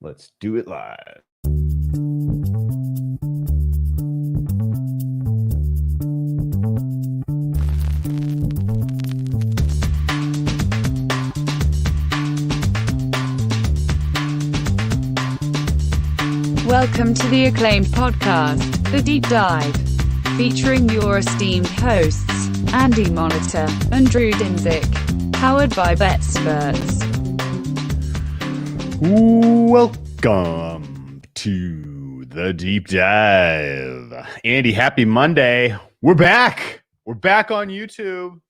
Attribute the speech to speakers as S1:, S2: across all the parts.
S1: Let's do it live.
S2: Welcome to the acclaimed podcast, The Deep Dive, featuring your esteemed hosts, Andy Monitor and Drew Dinzik, powered by BetSperts.
S1: Welcome to The Deep Dive. Andy, happy Monday. We're back. We're back on YouTube.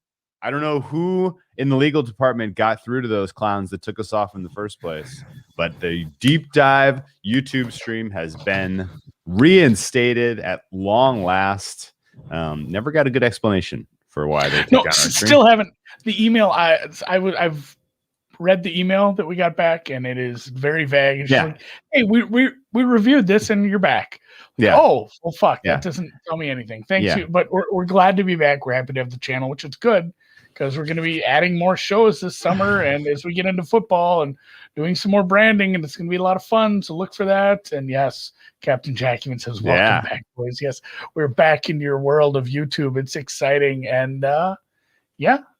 S1: I don't know who in the legal department got through to those clowns that took us off in the first place, but the Deep Dive YouTube stream has been reinstated at long last. Never got a good explanation for why they took down our stream.
S3: Still haven't. The email I've read the email that we got back, and it is very vague. It's
S1: Yeah.
S3: like, hey, we reviewed this, and you're back.
S1: Yeah.
S3: Oh, well, fuck.
S1: Yeah.
S3: That doesn't tell me anything. Thanks,
S1: Yeah.
S3: you. But we're glad to be back. We're happy to have the channel, which is good because we're going to be adding more shows this summer, and as we get into football and doing some more branding, and it's going to be a lot of fun. So look for that. And yes, Captain Jack even says, "Welcome back, boys." Yes, we're back in your world of YouTube. It's exciting, and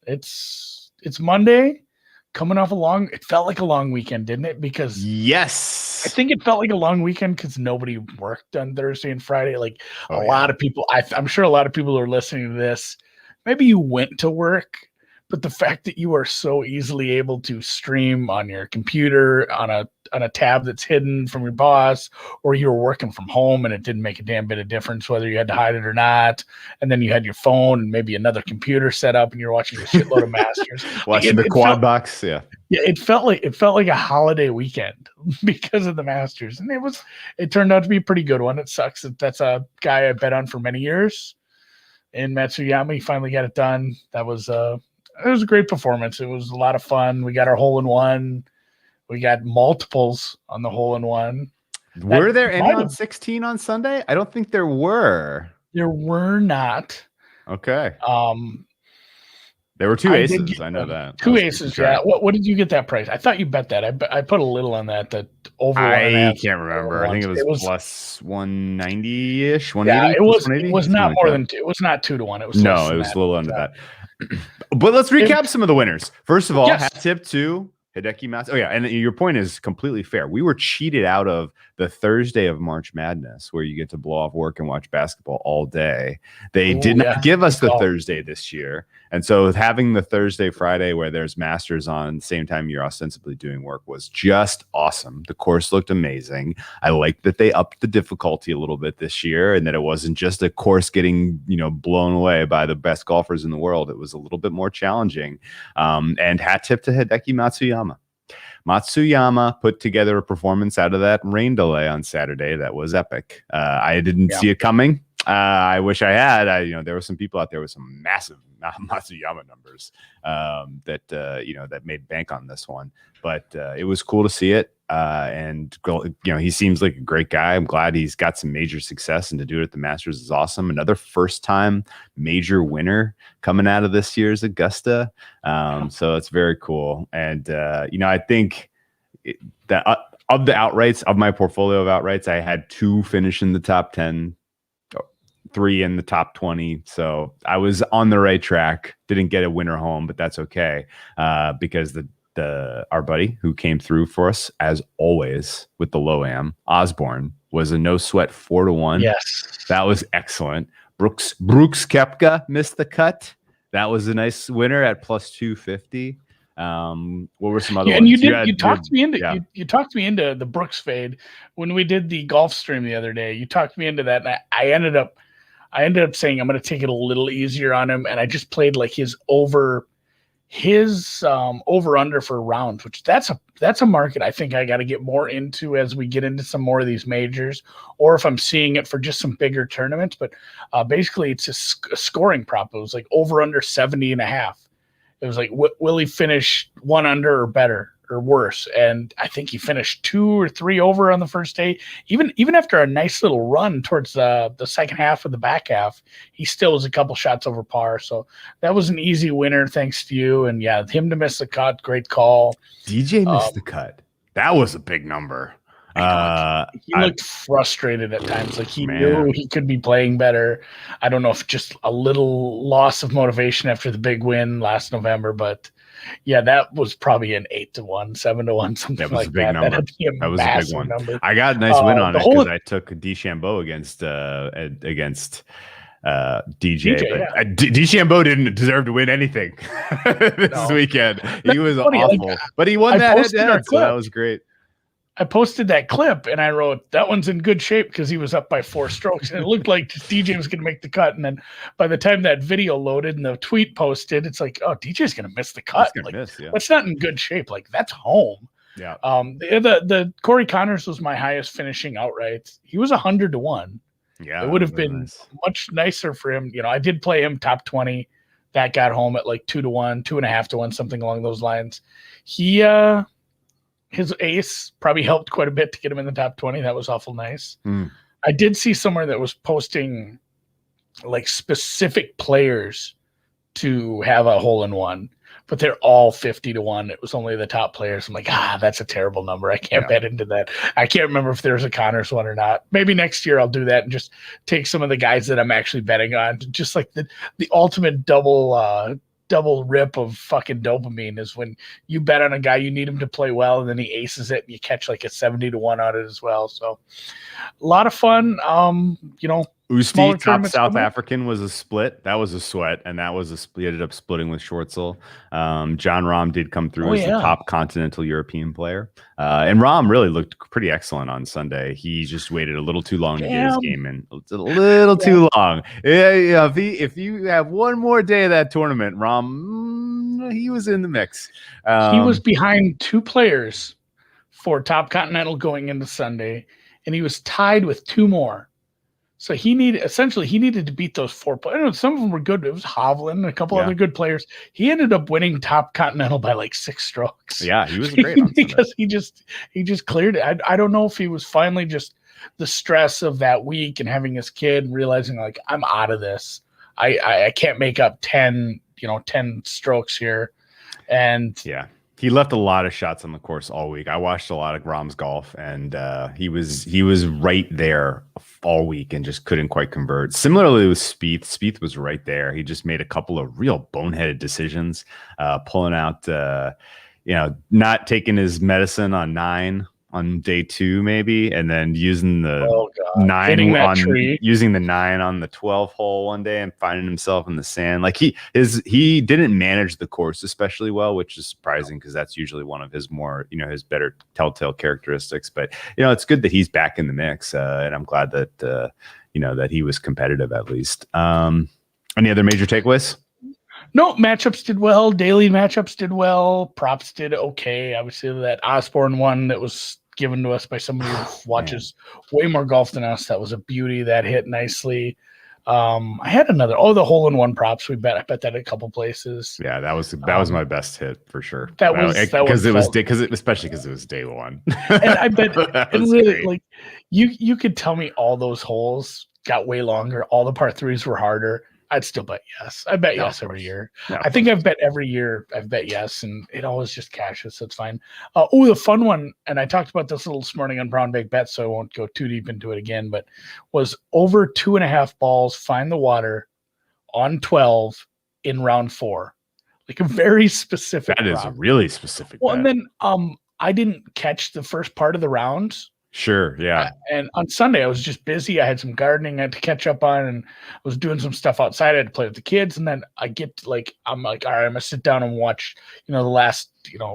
S3: it's Monday. Coming off it felt like a long weekend, didn't it? Because
S1: Yes.
S3: I think it felt like a long weekend because nobody worked on Thursday and Friday. Like a lot of people, I'm sure a lot of people are listening to this. Maybe you went to work, but the fact that you are so easily able to stream on your computer on a tab that's hidden from your boss, or you were working from home and it didn't make a damn bit of difference whether you had to hide it or not. And then you had your phone and maybe another computer set up and you're watching a shitload of Masters.
S1: Watching the quad box. Yeah.
S3: Yeah, it felt like a holiday weekend because of the Masters. And it turned out to be a pretty good one. It sucks that that's a guy I bet on for many years. And Matsuyama, he finally got it done. It was a great performance. It was a lot of fun. We got our hole-in-one. We got multiples on the hole-in-one.
S1: Were there any on 16 on Sunday? I don't think there were.
S3: There were not.
S1: Okay. There were two aces. I know that.
S3: Two aces, yeah. What did you get that price? I thought you bet that. I put a little on that over.
S1: I can't remember. I think it was plus 190-ish, 180.
S3: Yeah, it was not more than two. It was not 2-1. It was
S1: it was a little under that. But let's recap some of the winners. First of all, hat tip to Hideki Matsuyama. Oh yeah, and your point is completely fair. We were cheated out of the Thursday of March Madness, where you get to blow off work and watch basketball all day. They did not give us the Thursday this year, and so having the Thursday, Friday, where there's Masters on the same time you're ostensibly doing work, was just awesome. The course looked amazing. I like that they upped the difficulty a little bit this year, and that it wasn't just a course getting blown away by the best golfers in the world. It was a little bit more challenging. And hat tip to Hideki Matsuyama. Matsuyama put together a performance out of that rain delay on Saturday that was epic. I didn't see it coming. I wish I had. There were some people out there with some massive Matsuyama numbers that made bank on this one. But it was cool to see it. And he seems like a great guy. I'm glad he's got some major success, and to do it at the Masters is awesome. Another first-time major winner coming out of this year's Augusta. So it's very cool. And I think that of the outrights of my portfolio of outrights, I had 2 finish in the top 10. 3 in the top 20. So I was on the right track. Didn't get a winner home, but that's okay. Because our buddy who came through for us as always with the low am, Osborne, was a no sweat 4-1.
S3: Yes.
S1: That was excellent. Brooks Koepka missed the cut. That was a nice winner at plus 250. What were some other ones?
S3: And you talked me into the Brooks fade when we did the golf stream the other day. You talked me into that, and I ended up saying I'm going to take it a little easier on him, and I just played like his over under for rounds, which that's a market I think I got to get more into as we get into some more of these majors, or if I'm seeing it for just some bigger tournaments. But basically, it's a scoring prop. It was like over under 70.5. It was like, will he finish 1 under or better or worse? And I think he finished 2 or 3 over on the first day. Even after a nice little run towards the second half of the back half, he still was a couple shots over par. So that was an easy winner, thanks to you. And yeah, him to miss the cut, great call.
S1: DJ missed the cut. That was a big number.
S3: He looked frustrated at times. Like he
S1: Man.
S3: knew he could be playing better. I don't know if just a little loss of motivation after the big win last November, but yeah, that was probably an 8-1, 7-1, something
S1: That was
S3: like
S1: a big
S3: that.
S1: number.
S3: That'd be
S1: That was a big one.
S3: number.
S1: I got a nice win on
S3: the
S1: it
S3: whole-
S1: because I took DeChambeau against DJ. But DeChambeau didn't deserve to win anything this weekend. He was
S3: funny,
S1: awful, but he won
S3: I
S1: that
S3: posted our
S1: head-to-head, so that
S3: clip.
S1: was great.
S3: I posted that clip and I wrote, that one's in good shape because he was up by 4 strokes. And it looked like DJ was going to make the cut. And then by the time that video loaded and the tweet posted, it's like, oh, DJ's going to miss the cut. Like, that's not in good shape. Like, that's home.
S1: Yeah.
S3: The Corey Connors was my highest finishing outright. He was 100-1.
S1: Yeah.
S3: It would have been much nicer for him. You know, I did play him top 20. That got home at like 2-1, 2.5-1, something along those lines. His ace probably helped quite a bit to get him in the top 20. That was awful nice. I did see somewhere that was posting like specific players to have a hole in one, but they're all 50-1. It was only the top players. I'm like, that's a terrible number. I can't bet into that. I can't remember if there's a Connors one or not. Maybe next year I'll do that and just take some of the guys that I'm actually betting on. Just like the ultimate double rip of fucking dopamine is when you bet on a guy, you need him to play well, and then he aces it and you catch like a 70-1 on it as well. So a lot of fun.
S1: Usti, top South African, was a split. That was a sweat, and that was he ended up splitting with Schwartzel. John Rahm did come through as the top continental European player. And Rahm really looked pretty excellent on Sunday. He just waited a little too long to get his game in. It's a little too long. Yeah, if you have one more day of that tournament, Rahm, he was in the mix.
S3: He was behind 2 players for top continental going into Sunday, and he was tied with 2 more. So he needed to beat those 4 players. I don't know, some of them were good. It was Hovland and a couple other good players. He ended up winning top continental by like 6 strokes.
S1: Yeah, he was great on
S3: because he just cleared it. I don't know if he was finally just the stress of that week and having his kid and realizing like, I'm out of this. I can't make up 10 strokes here. And
S1: yeah. He left a lot of shots on the course all week. I watched a lot of Rahm's golf, and he was right there all week and just couldn't quite convert. Similarly with Spieth. Spieth was right there. He just made a couple of real boneheaded decisions, pulling out, not taking his medicine on 9 on day 2 maybe, and then using the 9 using the 9 on the 12th hole one day and finding himself in the sand. Like he didn't manage the course especially well, which is surprising because that's usually one of his more, his better telltale characteristics. But it's good that he's back in the mix, and I'm glad that that he was competitive at least. Any other major takeaways?
S3: No, matchups did well. Daily matchups did well. Props did okay. I would say that Osborne one that was given to us by somebody who watches way more golf than us. That was a beauty. That hit nicely. I had another. The hole-in-one props. I bet that at a couple places.
S1: Yeah, that was my best hit for sure. Especially because it was day 1.
S3: And I bet, and really, great. Like you could tell me all those holes got way longer. All the par 3s were harder. I'd still bet yes. I bet yes every year. I think I've bet every year. I've bet yes, and it always just cashes. So it's fine. The fun one, and I talked about this a little this morning on Brown Bake Bet, so I won't go too deep into it again, but was over 2.5 balls, find the water on 12 in round 4. Like a very specific.
S1: That is a really specific.
S3: Well, bet. And then I didn't catch the first part of the rounds.
S1: Sure, yeah.
S3: And on Sunday, I was just busy. I had some gardening I had to catch up on, and I was doing some stuff outside. I had to play with the kids, and then I'm like, all right, I'm gonna sit down and watch. The last,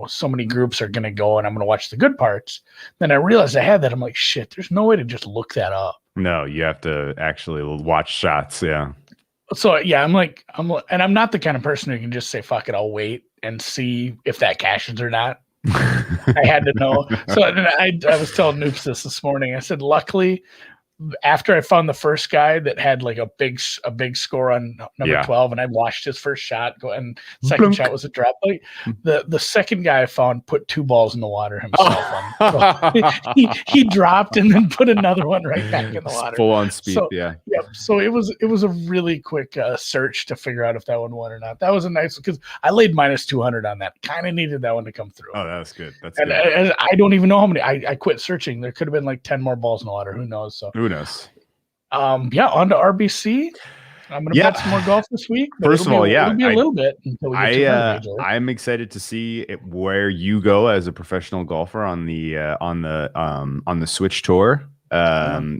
S3: so many groups are gonna go, and I'm gonna watch the good parts. Then I realized I had that. I'm like, shit. There's no way to just look that up.
S1: No, you have to actually watch shots. Yeah.
S3: So yeah, and I'm not the kind of person who can just say, fuck it, I'll wait and see if that cashes or not. I had to know. So I was telling Noops this morning. I said, luckily, after I found the first guy that had like a big score on number 12, and I watched his first shot go, and second shot was a drop. Like the second guy I found put 2 balls in the water himself. So he dropped and then put another one right back in the water.
S1: Full on speed.
S3: So,
S1: yeah.
S3: Yep. So it was a really quick search to figure out if that one won or not. That was a nice, because I laid minus 200 on that. Kind of needed that one to come through.
S1: Oh, that was good. That's
S3: good. And I don't even know how many. I quit searching. There could have been like 10 more balls in the water. Who knows? So
S1: who knows?
S3: On to RBC. I'm going to bet some more golf this week.
S1: First of all,
S3: it'll be a little bit until we get to
S1: I'm excited to see where you go as a professional golfer on the Switch Tour.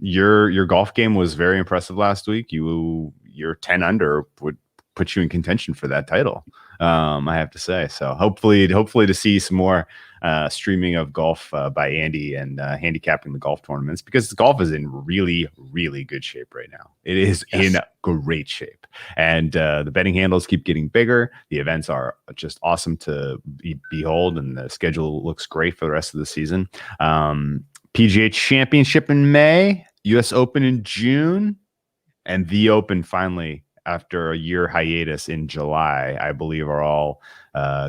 S1: Your golf game was very impressive last week. Your 10 under would put you in contention for that title. I have to say. So hopefully to see some more streaming of golf by Andy and handicapping the golf tournaments, because golf is in really, really good shape right now. It is in great shape, and the betting handles keep getting bigger. The events are just awesome to behold, and the schedule looks great for the rest of the season. PGA Championship in May, US Open in June, and the Open finally after a year hiatus in July, I believe, are all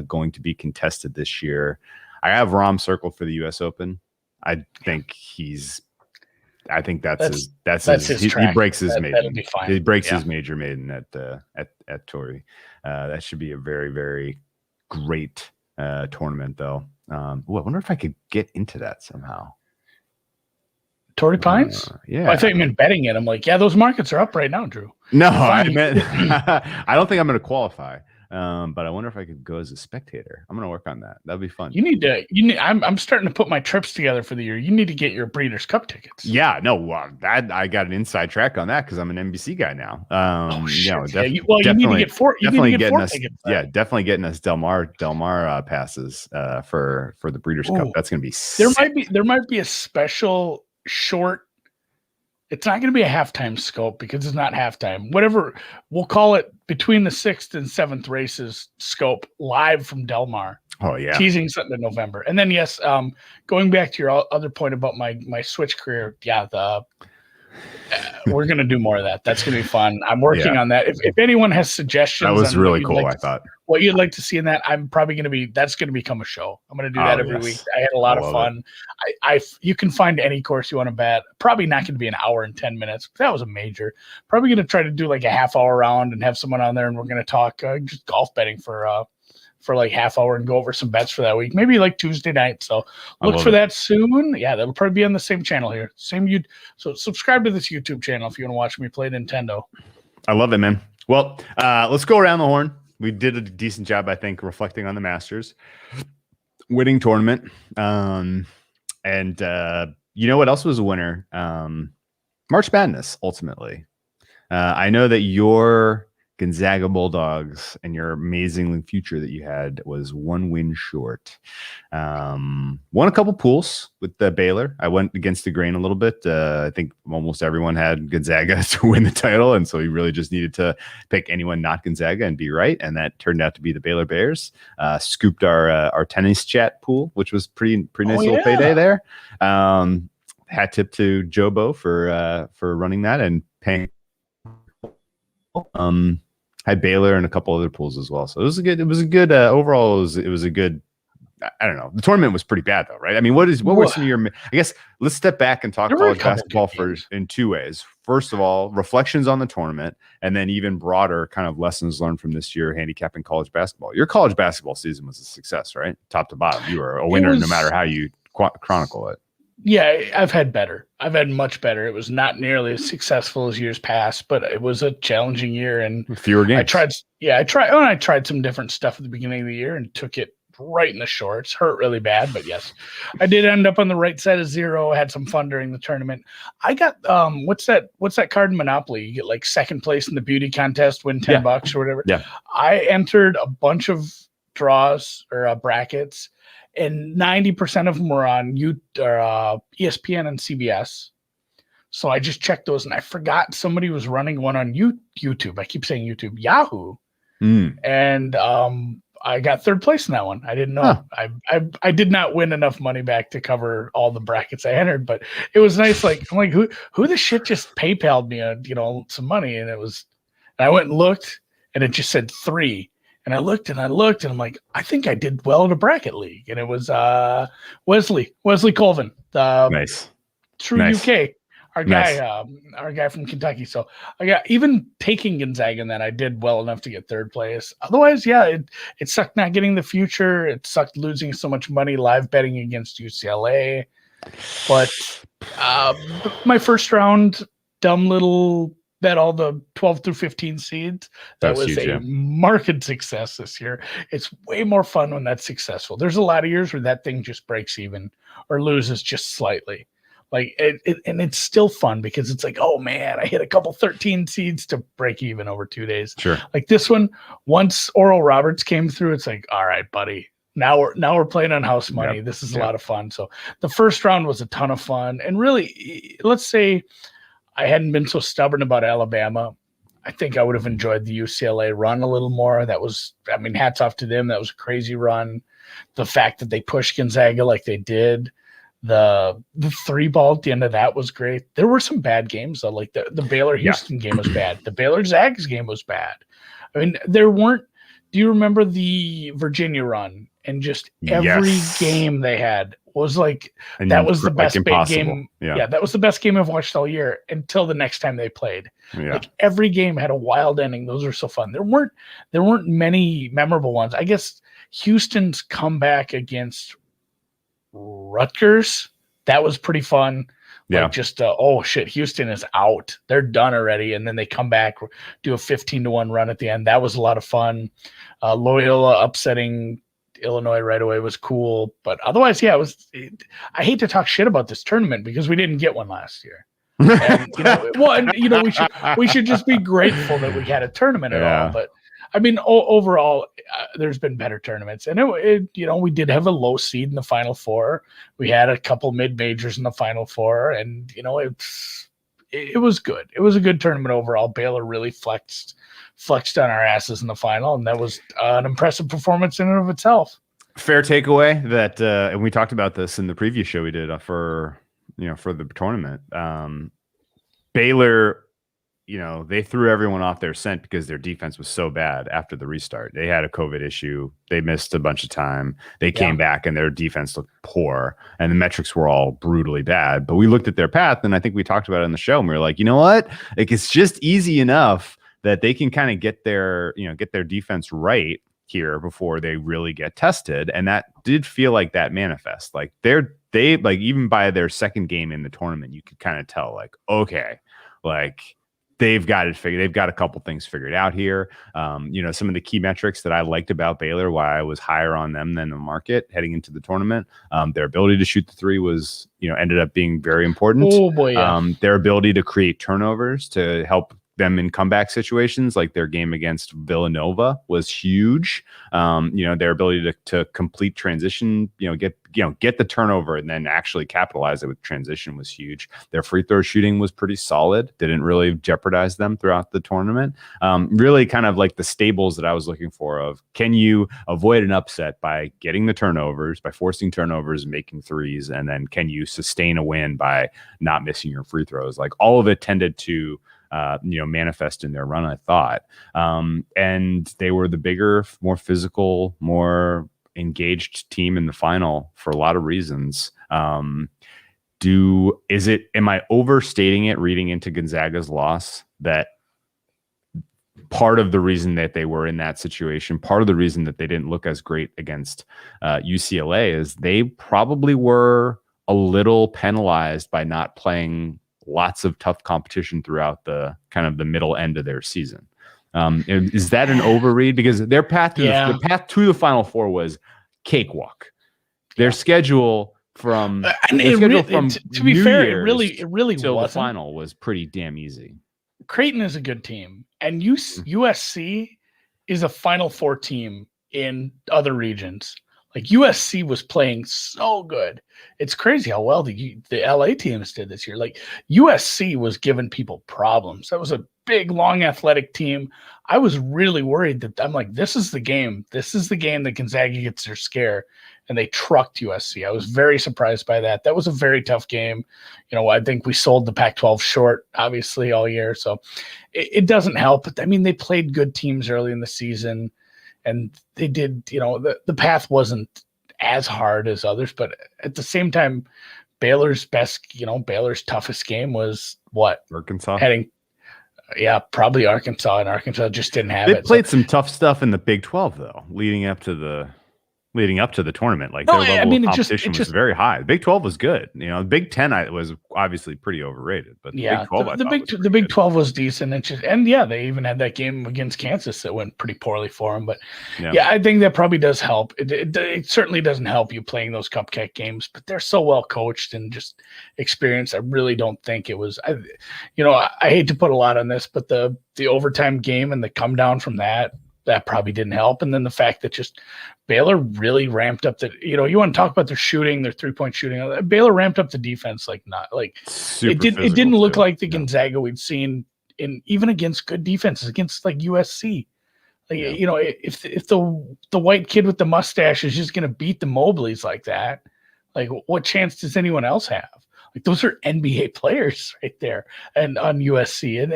S1: going to be contested this year. I have Rahm circled for the U.S. Open. I think that's his track. He breaks his maiden. He breaks his major maiden at Torrey. That should be a very, very great tournament, though. I wonder if I could get into that somehow.
S3: Torrey Pines?
S1: Yeah.
S3: I thought you meant betting it. I'm like, yeah, those markets are up right now, Drew.
S1: No, I meant I don't think I'm going to qualify. But I wonder if I could go as a spectator. I'm going to work on that. That'd be fun.
S3: I'm starting to put my trips together for the year. You need to get your Breeders' Cup tickets.
S1: Yeah, no, I got an inside track on that because I'm an NBC guy now.
S3: You need to get four tickets.
S1: Yeah, definitely getting us Del Mar passes for the Breeders' Cup. That's going to be
S3: sick. There might be a special short. It's not going to be a halftime scope because it's not halftime. Whatever, we'll call it between the 6th and 7th races scope live from Del Mar.
S1: Oh, yeah.
S3: Teasing something in November. And then, yes, going back to your other point about my Switch career, we're going to do more of that. That's going to be fun. I'm working on that. If anyone has suggestions.
S1: That was really cool, I thought.
S3: What you'd like to see in that, I'm probably going to that's going to become a show. I'm going to do that every week. I had a lot of fun. You can find any course you want to bet. Probably not going to be an hour and 10 minutes. That was a major. Probably going to try to do like a half hour round and have someone on there, and we're going to talk just golf betting for like half hour and go over some bets for that week. Maybe like Tuesday night. So look for that soon. Yeah, that'll probably be on the same channel here. So subscribe to this YouTube channel if you want to watch me play Nintendo.
S1: I love it, man. Well, let's go around the horn. We did a decent job, I think, reflecting on the Masters winning tournament. And you know what else was a winner? March Madness, ultimately. I know that your Gonzaga Bulldogs and your amazing future that you had was one win short. Won a couple pools with Baylor. I went against the grain a little bit. I think almost everyone had Gonzaga to win the title, and so you really just needed to pick anyone not Gonzaga and be right, and that turned out to be the Baylor Bears. Scooped our tennis chat pool, which was pretty nice little payday there. Hat tip to Jobo for running that and paying. Had Baylor and a couple other pools as well. So it was a good overall. It was a good, I don't know. The tournament was pretty bad though, right? I mean, what were some of your, I guess let's step back and talk college basketball in two ways. First of all, reflections on the tournament, and then even broader kind of lessons learned from this year handicapping college basketball. Your college basketball season was a success, right? Top to bottom. You were a winner no matter how you chronicle it. Yeah,
S3: I've had better. I've had much better. It was not nearly as successful as years past, but it was a challenging year and
S1: fewer games.
S3: I tried some different stuff at the beginning of the year and took it right in the shorts. Hurt really bad, but yes, I did end up on the right side of zero. I had some fun during the tournament. I got what's that card in Monopoly? You get like second place in the beauty contest, win $10 or whatever.
S1: Yeah.
S3: I entered a bunch of draws or brackets, and 90% of them were on ESPN and CBS. So I just checked those, and I forgot somebody was running one on YouTube. I keep saying YouTube, Yahoo. And I got third place in that one. I didn't know. I did not win enough money back to cover all the brackets I entered, but it was nice. Like, I'm like, who the shit just PayPal'd me, some money, and I went and looked, and it just said 3, and I looked, and I'm like, I think I did well in a bracket league, and it was Wesley Colvin,
S1: Nice.
S3: True
S1: Nice.
S3: UK. Our
S1: Nice.
S3: guy from Kentucky. So I got, even taking Gonzaga in that, I did well enough to get third place. Otherwise, yeah, it sucked not getting the future. It sucked losing so much money live betting against UCLA. But my first round, dumb little bet all the 12 through 15 seeds. That was
S1: huge,
S3: a marked success this year. It's way more fun when that's successful. There's a lot of years where that thing just breaks even or loses just slightly. Like and it's still fun because it's like, oh man, I hit a couple 13 seeds to break even over 2 days.
S1: Sure.
S3: Like this one, once Oral Roberts came through, it's like, all right, buddy. Now we're playing on house money.
S1: Yep.
S3: This is a lot of fun. So the first round was a ton of fun. And really, let's say I hadn't been so stubborn about Alabama, I think I would have enjoyed the UCLA run a little more. That was, hats off to them. That was a crazy run. The fact that they pushed Gonzaga like they did. The 3-ball at the end of that was great. There were some bad games though, like the Baylor Houston game was bad. The Baylor Zags game was bad. I mean, there weren't. Do you remember the Virginia run? And just every game they had was like, and that was the best game. Yeah, that was the best game I've watched all year until the next time they played. Yeah. Like every game had a wild ending. Those are so fun. There weren't many memorable ones. I guess Houston's comeback against Rutgers, that was pretty fun.
S1: Yeah.
S3: Like just oh shit, Houston is out. They're done already, and then they come back, do a 15-1 run at the end. That was a lot of fun. Loyola upsetting Illinois right away was cool, but otherwise, yeah, I hate to talk shit about this tournament because we didn't get one last year. And, we should just be grateful that we had a tournament at all. But I mean, overall, there's been better tournaments, and we did have a low seed in the Final Four. We had a couple mid majors in the Final Four, and it was good. It was a good tournament overall. Baylor really flexed on our asses in the final, and that was an impressive performance in and of itself.
S1: Fair takeaway that, and we talked about this in the previous show we did for the tournament. Baylor, they threw everyone off their scent because their defense was so bad after the restart. They had a COVID issue. They missed a bunch of time. They came back and their defense looked poor and the metrics were all brutally bad. But we looked at their path, and I think we talked about it on the show, and we were like, you know what? Like, it's just easy enough that they can kind of get their defense right here before they really get tested. And that did feel like that manifest. Like they like, even by their second game in the tournament, you could kind of tell, like, okay, like they've got it figured. They've got a couple things figured out here. Some of the key metrics that I liked about Baylor, why I was higher on them than the market heading into the tournament. Their ability to shoot the three was, ended up being very important.
S3: Oh boy, yeah.
S1: Their ability to create turnovers to help them in comeback situations, like their game against Villanova, was huge. Their ability to complete transition, get the turnover and then actually capitalize it with transition was huge. Their free throw shooting was pretty solid. Didn't really jeopardize them throughout the tournament. Really kind of like the stables that I was looking for of, can you avoid an upset by getting the turnovers, by forcing turnovers, making threes, and then can you sustain a win by not missing your free throws? Like, all of it tended to manifest in their run, I thought. And they were the bigger, more physical, more engaged team in the final for a lot of reasons. Am I overstating it reading into Gonzaga's loss that part of the reason that they were in that situation, part of the reason that they didn't look as great against UCLA is they probably were a little penalized by not playing lots of tough competition throughout the kind of the middle end of their season. Is that an overread? Because their path to the Final Four was cakewalk. Their schedule from
S3: to be fair, it really
S1: till the final was pretty damn easy.
S3: Creighton is a good team, and USC is a Final Four team in other regions. Like USC was playing so good. It's crazy how well the LA teams did this year. Like USC was giving people problems. That was a big, long, athletic team. I was really worried that I'm like, this is the game. This is the game that Gonzaga gets their scare, and they trucked USC. I was very surprised by that. That was a very tough game. You know, I think we sold the Pac-12 short, obviously, all year. So it doesn't help. But I mean, they played good teams early in the season. And they did, you know, the path wasn't as hard as others, but at the same time, Baylor's toughest game was what?
S1: Arkansas.
S3: Probably Arkansas, and Arkansas just didn't have it.
S1: They played some tough stuff in the Big 12 though, leading up to the tournament. Like their level of competition was very high. The Big 12 was good. You know, the Big 10 was obviously pretty overrated, but the Big 12
S3: the Big 12 was decent. They even had that game against Kansas that went pretty poorly for them. But I think that probably does help. It certainly doesn't help you playing those cupcake games, but they're so well coached and just experienced. I really don't think it was. I hate to put a lot on this, but the overtime game and the come down from that probably didn't help. And then the fact that just Baylor really ramped up you want to talk about their shooting, their 3-point shooting. Baylor ramped up the defense it didn't look like the Gonzaga we'd seen even against good defenses, against like USC. If the white kid with the mustache is just going to beat the Mobleys like that, like what chance does anyone else have? Like those are NBA players right there and on USC. And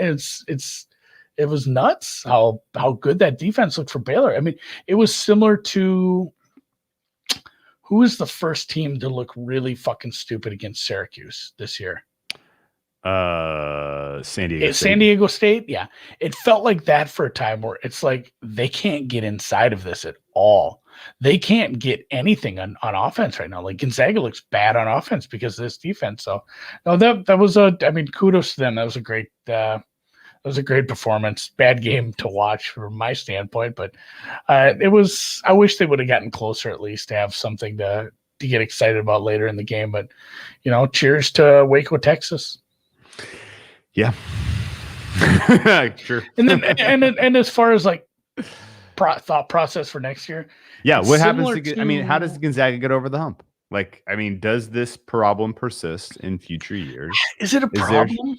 S3: it was nuts how good that defense looked for Baylor. I mean, it was similar to who was the first team to look really fucking stupid against Syracuse this year?
S1: San Diego State.
S3: San Diego State, yeah. It felt like that for a time where it's like they can't get inside of this at all. They can't get anything on offense right now. Like Gonzaga looks bad on offense because of this defense. So no, that was kudos to them. That was a great performance. Bad game to watch from my standpoint, but I wish they would have gotten closer at least to have something to get excited about later in the game. But cheers to Waco, Texas.
S1: Yeah, sure.
S3: And then and as far as like thought process for next year,
S1: what happens how does Gonzaga get over the hump? Like, I mean, does this problem persist in future years?
S3: Is it a problem?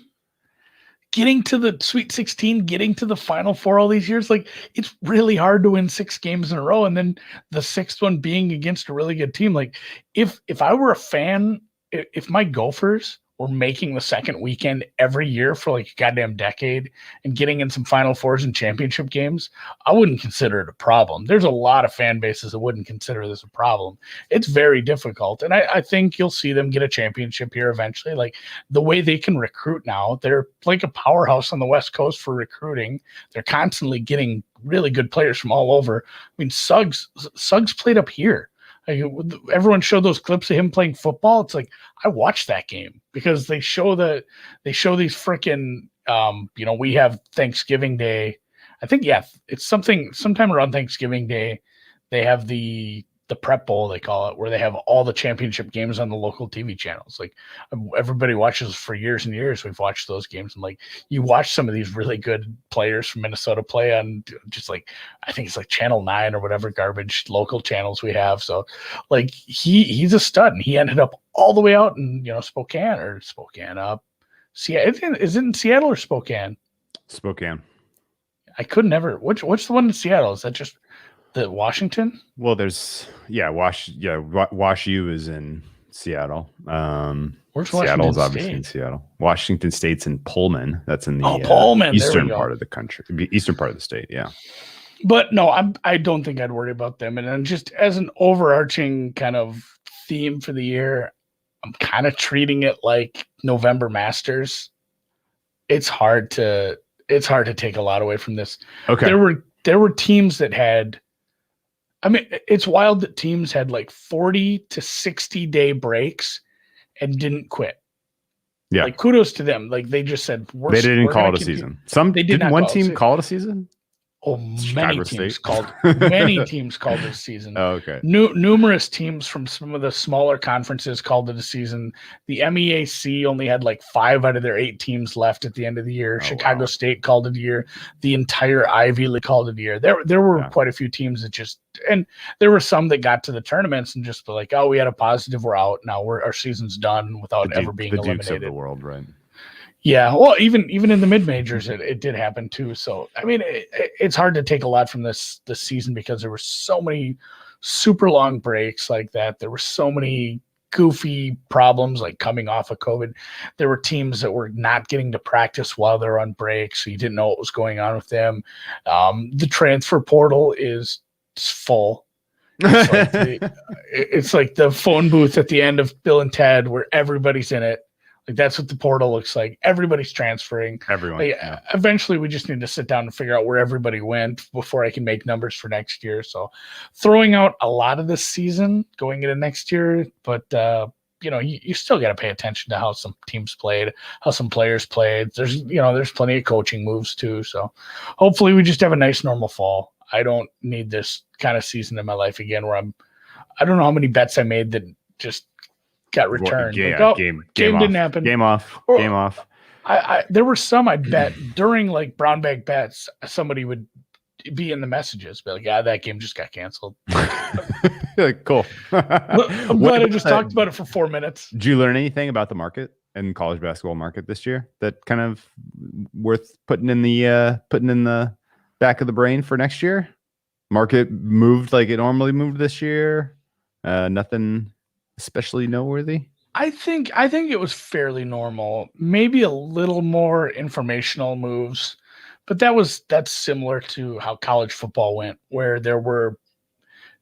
S3: Getting to the Sweet 16, getting to the Final Four all these years, like it's really hard to win 6 games in a row, and then the 6th one being against a really good team. Like if I were a fan, if my Gophers were making the second weekend every year for like a goddamn decade and getting in some Final Fours and championship games, I wouldn't consider it a problem. There's a lot of fan bases that wouldn't consider this a problem. It's very difficult. And I think you'll see them get a championship here eventually. Like the way they can recruit now, they're like a powerhouse on the West Coast for recruiting. They're constantly getting really good players from all over. I mean, Suggs played up here. Like, everyone showed those clips of him playing football. It's like I watched that game because they show these freaking we have Thanksgiving Day. I think it's sometime around Thanksgiving Day. They have the Prep Bowl, they call it, where they have all the championship games on the local TV channels. Like everybody watches for years and years. We've watched those games, and like you watch some of these really good players from Minnesota play on just like, I think it's like Channel 9 or whatever garbage local channels we have. So like he's a stud, and he ended up all the way out in Spokane up. Seattle, is it in Seattle or Spokane?
S1: Spokane.
S3: I could never. What's the one in Seattle? Is that just the Washington?
S1: Well, there's Wash U is in Seattle.
S3: Where's
S1: Seattle's
S3: Washington
S1: obviously
S3: State?
S1: in Seattle. Washington State's in Pullman. That's in the
S3: Pullman.
S1: eastern part of the country, eastern part of the state. Yeah.
S3: But no, I don't think I'd worry about them. And then just as an overarching kind of theme for the year, I'm kind of treating it like November Masters. It's hard to take a lot away from this.
S1: Okay.
S3: There were teams that had, I mean, it's wild that teams had like 40 to 60 day breaks and didn't quit.
S1: Yeah.
S3: Like kudos to them. Like they just said,
S1: they didn't call it a season. Didn't one team call it a season?
S3: Oh,
S1: Chicago State?
S3: many teams called it a season.
S1: Oh, okay.
S3: Numerous teams from some of the smaller conferences called it a season. The MEAC only had like 5 out of their 8 teams left at the end of the year. Chicago State called it a year. The entire Ivy League called it a year. There were quite a few teams that just, and there were some that got to the tournaments and just were like, oh, we had a positive, we're out. Now our season's done without ever being eliminated.
S1: Dukes of the world, right?
S3: Yeah, well, even in the mid majors, it did happen too. So I mean, it's hard to take a lot from this season because there were so many super long breaks like that. There were so many goofy problems like coming off of COVID. There were teams that were not getting to practice while they're on break, so you didn't know what was going on with them. The transfer portal is full. It's like the phone booth at the end of Bill and Ted where everybody's in it. Like that's what the portal looks like. Everybody's transferring.
S1: Everyone.
S3: Like, eventually, we just need to sit down and figure out where everybody went before I can make numbers for next year. So, throwing out a lot of this season going into next year, but you still got to pay attention to how some teams played, how some players played. There's plenty of coaching moves too. So, hopefully, we just have a nice normal fall. I don't need this kind of season in my life again where I don't know how many bets I made that just got returned.
S1: Game
S3: didn't happen.
S1: Game off.
S3: There were some I bet during like brown bag bets, somebody would be in the messages, be like, yeah, that game just got canceled.
S1: Like, cool.
S3: I'm glad I just talked about it for 4 minutes.
S1: Did you learn anything about the market and college basketball market this year that kind of worth putting in the back of the brain for next year? Market moved like it normally moved this year. Nothing especially noteworthy?
S3: I think it was fairly normal. Maybe a little more informational moves, but that's similar to how college football went, where there were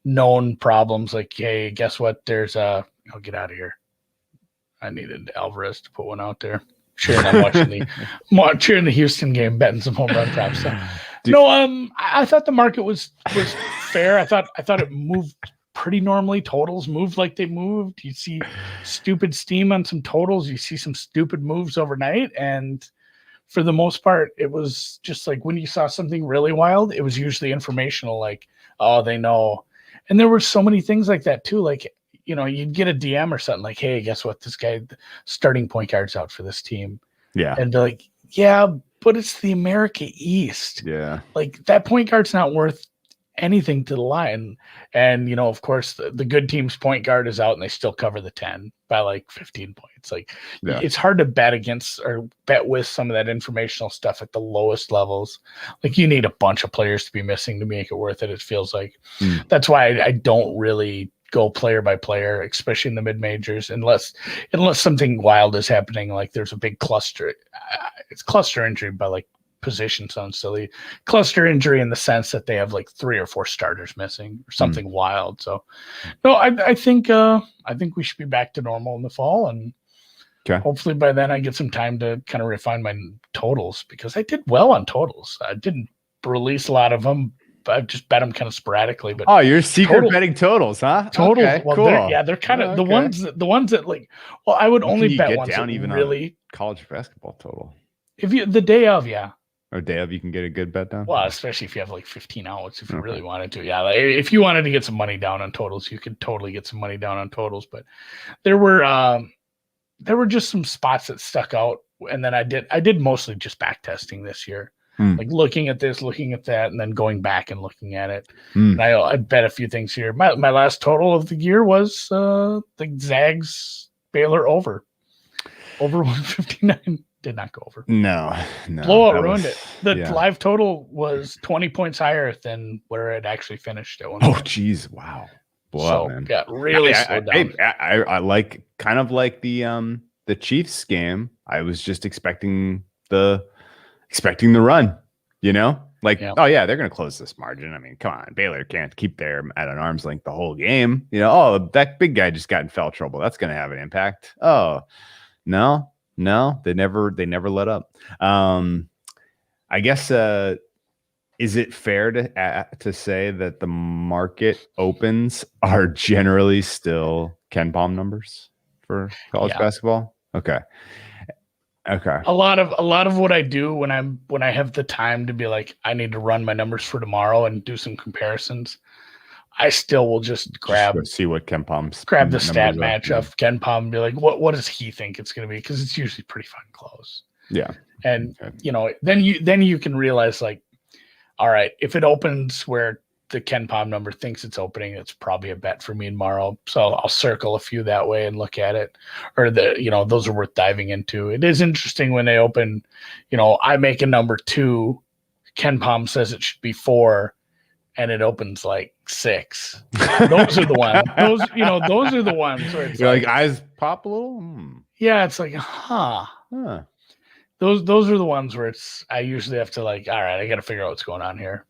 S3: known problems like, hey, guess what? There's I'll get out of here. I needed Alvarez to put one out there. Sure, I'm cheering the Houston game, betting some home run props. So. I thought the market was fair. I thought it moved pretty normally. Totals moved like they moved. You see stupid steam on some totals. You see some stupid moves overnight. And for the most part, it was just like when you saw something really wild, it was usually informational, like, oh, they know. And there were so many things like that too. Like, you'd get a DM or something like, hey, guess what? This guy, starting point guard's out for this team. Yeah. And they're like, yeah, but it's the America East.
S1: Yeah.
S3: Like that point guard's not worth anything to the line. And of course the good team's point guard is out and they still cover the 10 by like 15 points. Like it's hard to bet against or bet with some of that informational stuff at the lowest levels. Like you need a bunch of players to be missing to make it worth it feels like. That's why I don't really go player by player, especially in the mid majors, unless something wild is happening, like there's a big cluster. It's cluster injury by like position sounds silly. Cluster injury in the sense that they have like 3 or 4 starters missing or something wild. So no, I think we should be back to normal in the fall, and hopefully by then I get some time to kind of refine my totals, because I did well on totals. I didn't release a lot of them. I just bet them kind of sporadically. But
S1: you're secret betting totals, huh?
S3: Totals.
S1: Okay,
S3: well,
S1: cool.
S3: They're kind of the ones that like. Well, I would only bet ones
S1: down
S3: that
S1: even
S3: really
S1: on college basketball total.
S3: If you the day of,
S1: or day of, you can get a good bet down.
S3: Well, especially if you have like 15 outs, if you really wanted to. Yeah, like if you wanted to get some money down on totals, you could totally get some money down on totals. But there were just some spots that stuck out, and then I did mostly just back testing this year. Like looking at this, looking at that, and then going back and looking at it. And I bet a few things here. My last total of the year was the Zags Baylor over 159. Did not go over.
S1: No.
S3: Blowout ruined it. The live total was 20 points higher than where it actually finished at one point.
S1: Oh, geez. Wow. Blowout, man.
S3: Got really slowed down.
S1: I like kind of like the Chiefs game. I was just expecting the run, like, oh yeah, they're going to close this margin. I mean, come on, Baylor can't keep them at an arm's length the whole game. That big guy just got in foul trouble. That's going to have an impact. Oh, no, they never let up. I guess, is it fair to say that the market opens are generally still KenPom numbers for college basketball? Okay. Okay.
S3: A lot of what I do when I have the time to be like, I need to run my numbers for tomorrow and do some comparisons, I still will just grab
S1: Just see what KenPom's
S3: the stat
S1: numbers are.
S3: match of KenPom and be like, what does he think it's going to be? Because it's usually pretty fucking close.
S1: Yeah.
S3: And then you can realize, like, all right, if it opens where the KenPom number thinks it's opening, it's probably a bet for me tomorrow. So I'll circle a few that way and look at it, or those are worth diving into. It is interesting when they open, I make a number 2, KenPom says it should be 4, and it opens like 6. Those are the ones. Those are the ones where it's
S1: like eyes pop a little.
S3: Yeah, it's like, huh. Those are the ones where I usually have to, like, all right, I got to figure out what's going on here.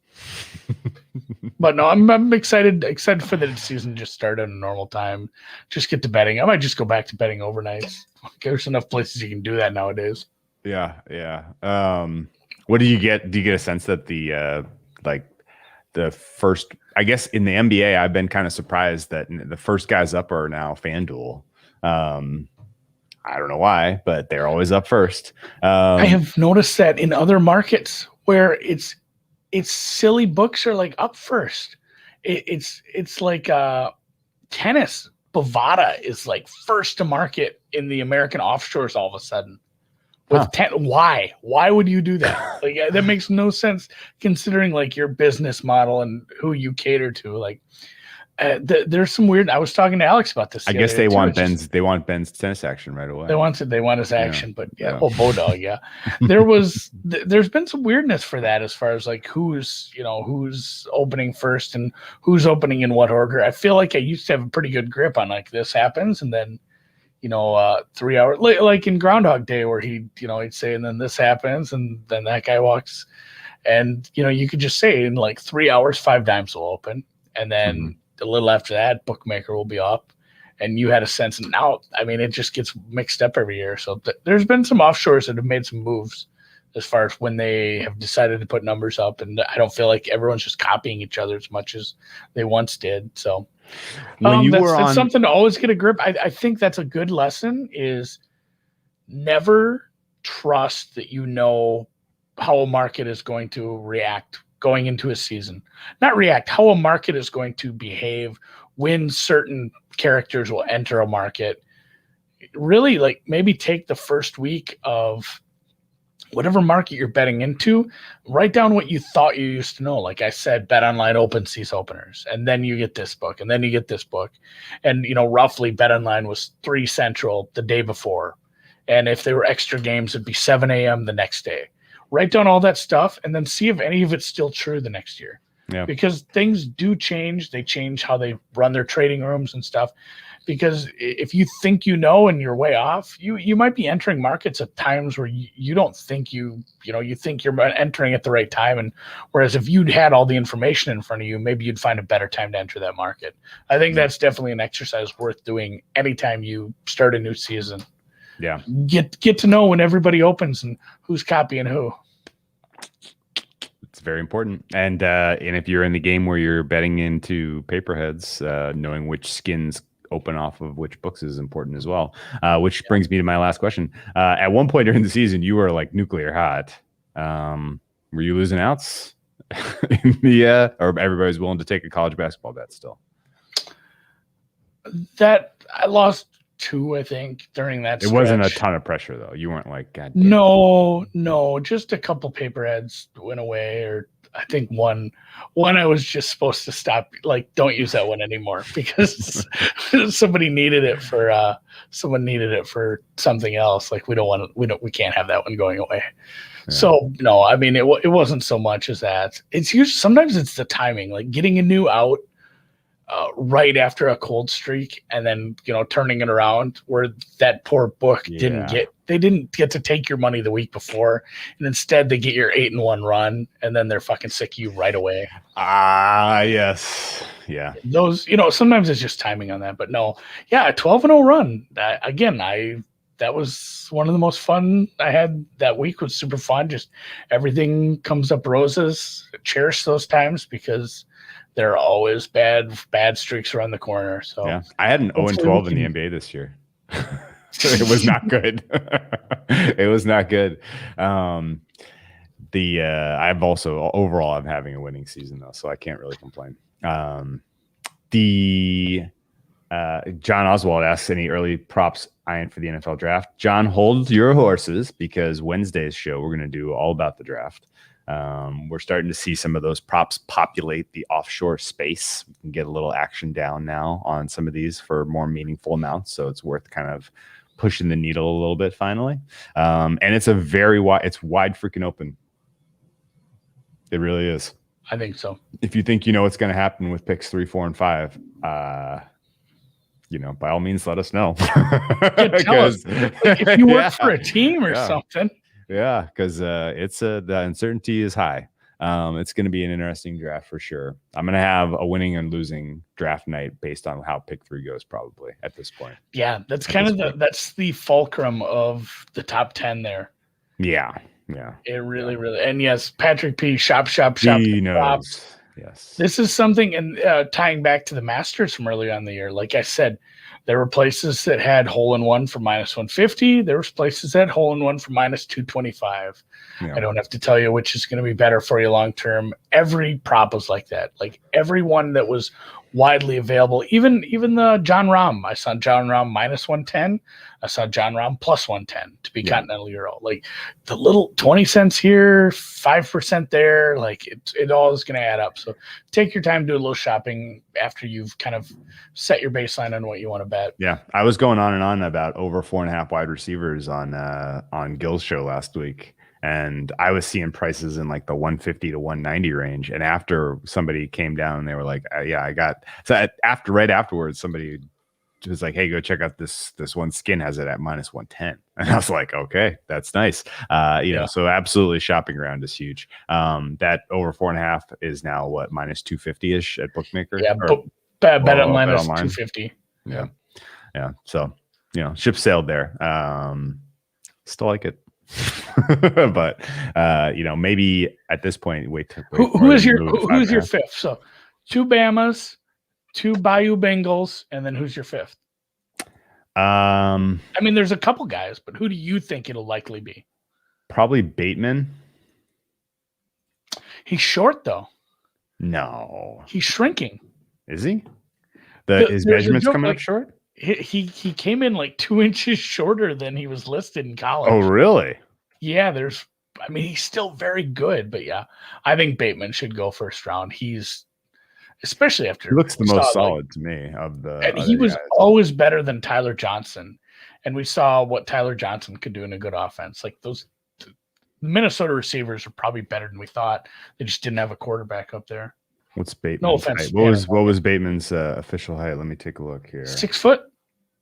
S3: But no, I'm excited for the season to just start at a normal time. Just get to betting. I might just go back to betting overnights. There's enough places you can do that nowadays.
S1: Yeah. What do you get? Do you get a sense that the first, I guess in the NBA, I've been kind of surprised that the first guys up are now FanDuel. I don't know why, but they're always up first.
S3: I have noticed that in other markets where it's silly books are like up first. It's like tennis. Bovada is like first to market in the American offshores all of a sudden. With why would you do that? Like, that makes no sense considering like your business model and who you cater to. Like, there's some weird. I was talking to Alex about this.
S1: I guess they want Ben's tennis action right away.
S3: They want his action, but yeah. Well, Bodog, yeah. There's been some weirdness for that as far as like who's opening first and who's opening in what order. I feel like I used to have a pretty good grip on like this happens and then 3 hours like in Groundhog Day where he'd say and then this happens and then that guy walks and you could just say in like 3 hours 5 dimes will open and then a little after that bookmaker will be up and you had a sense. And now I mean it just gets mixed up every year, so there's been some offshores that have made some moves as far as when they have decided to put numbers up, and I don't feel like everyone's just copying each other as much as they once did. So that's something to always get a grip. I think that's a good lesson is never trust that how a market is going to react going into a season. Not react, how a market is going to behave when certain characters will enter a market. Really, like, maybe take the first week of whatever market you're betting into, write down what you thought you used to know. Like I said, BetOnline opens these openers, and then you get this book, and then you get this book. And, roughly BetOnline was 3 Central the day before. And if they were extra games, it'd be 7 a.m. the next day. Write down all that stuff and then see if any of it's still true the next year. Yeah. Because things do change. They change how they run their trading rooms and stuff. Because if you think and you're way off, you might be entering markets at times where you don't think you think you're entering at the right time. And whereas if you'd had all the information in front of you, maybe you'd find a better time to enter that market. I think that's definitely an exercise worth doing anytime you start a new season.
S1: Yeah.
S3: Get to know when everybody opens and who's copying who.
S1: It's very important. And if you're in the game where you're betting into paperheads, knowing which skins open off of which books is important as well. Which brings me to my last question. At one point during the season, you were like nuclear hot. Were you losing outs in the or everybody's willing to take a college basketball bet still?
S3: That I lost 2, I think, during that stretch.
S1: It wasn't a ton of pressure though. You weren't like, God damn.
S3: No, just a couple paperheads went away, or I think one I was just supposed to stop, like, don't use that one anymore because somebody needed it for something else. Like, we can't have that one going away. Yeah. So no, I mean, it wasn't so much as that. It's usually, sometimes it's the timing, like getting a new out right after a cold streak and then, turning it around where that poor book didn't get to take your money the week before. And instead they get your 8-1 run and then they're fucking sick of you right away.
S1: Yes. Yeah.
S3: Those, sometimes it's just timing on that, but no. Yeah. A 12-0 run. That was one of the most fun I had that week. Was super fun. Just everything comes up roses. Cherish those times because there are always bad streaks around the corner. So
S1: yeah, I had an 0-12 in the NBA this year. It was not good. It was not good. I'm also overall I'm having a winning season though, so I can't really complain. John Oswald asks any early props eyeing for the NFL draft. John, hold your horses because Wednesday's show we're going to do all about the draft. We're starting to see some of those props populate the offshore space. We can get a little action down now on some of these for more meaningful amounts, so it's worth kind of pushing the needle a little bit finally. And it's a very wide freaking open. It really is.
S3: I think so.
S1: If you think you know what's going to happen with picks 3, 4, and 5, by all means, let us know.
S3: Tell us. If you work for a team or something.
S1: Yeah, because the uncertainty is high. It's going to be an interesting draft for sure. I'm going to have a winning and losing draft night based on how pick 3 goes probably at this point.
S3: Yeah, that's kind of that's the fulcrum of the top 10 there.
S1: Yeah.
S3: It really, and yes, Patrick P. Shop.
S1: He knows. Yes.
S3: This is something, and tying back to the Masters from earlier on in the year, like I said, there were places that had hole-in-one for -150. There was places that had hole-in-one for -225. Yeah. I don't have to tell you which is going to be better for you long-term. Every prop was like that. Like every one that was widely available, even the John Rahm. I saw John Rahm -110. I saw John Rahm +110 to be Continental Euro. Like the little 20 cents here, 5% there, like it all is going to add up. So take your time, do a little shopping after you've kind of set your baseline on what you want to bet.
S1: Yeah, I was going on and on about over 4.5 wide receivers on Gill's show last week. And I was seeing prices in like the 150 to 190 range. And after somebody came down and they were like, I got, so right afterwards, somebody was like, hey, go check out this one skin has it at -110. And I was like, okay, that's nice. So absolutely shopping around is huge. That over 4.5 is now what, -250 ish at Bookmaker?
S3: Yeah. Bet online is 250.
S1: Yeah. So, ship sailed there. Still like it. But maybe at this point,
S3: who's your fifth? So 2 Bamas, 2 Bayou Bengals, and then who's your fifth? I mean, there's a couple guys, but who do you think it'll likely be?
S1: Probably Bateman.
S3: He's short though.
S1: No,
S3: he's shrinking.
S1: Is he? His measurements coming up short.
S3: He came in like 2 inches shorter than he was listed in college.
S1: Oh, really?
S3: Yeah, he's still very good, but yeah, I think Bateman should go first round. He's especially after
S1: he looks the most solid to me of the.
S3: And he was always better than Tyler Johnson, and we saw what Tyler Johnson could do in a good offense. Like the Minnesota receivers are probably better than we thought. They just didn't have a quarterback up there.
S1: What's Bateman's
S3: no offense?
S1: Height? What was Bateman's official height? Let me take a look here.
S3: 6 foot.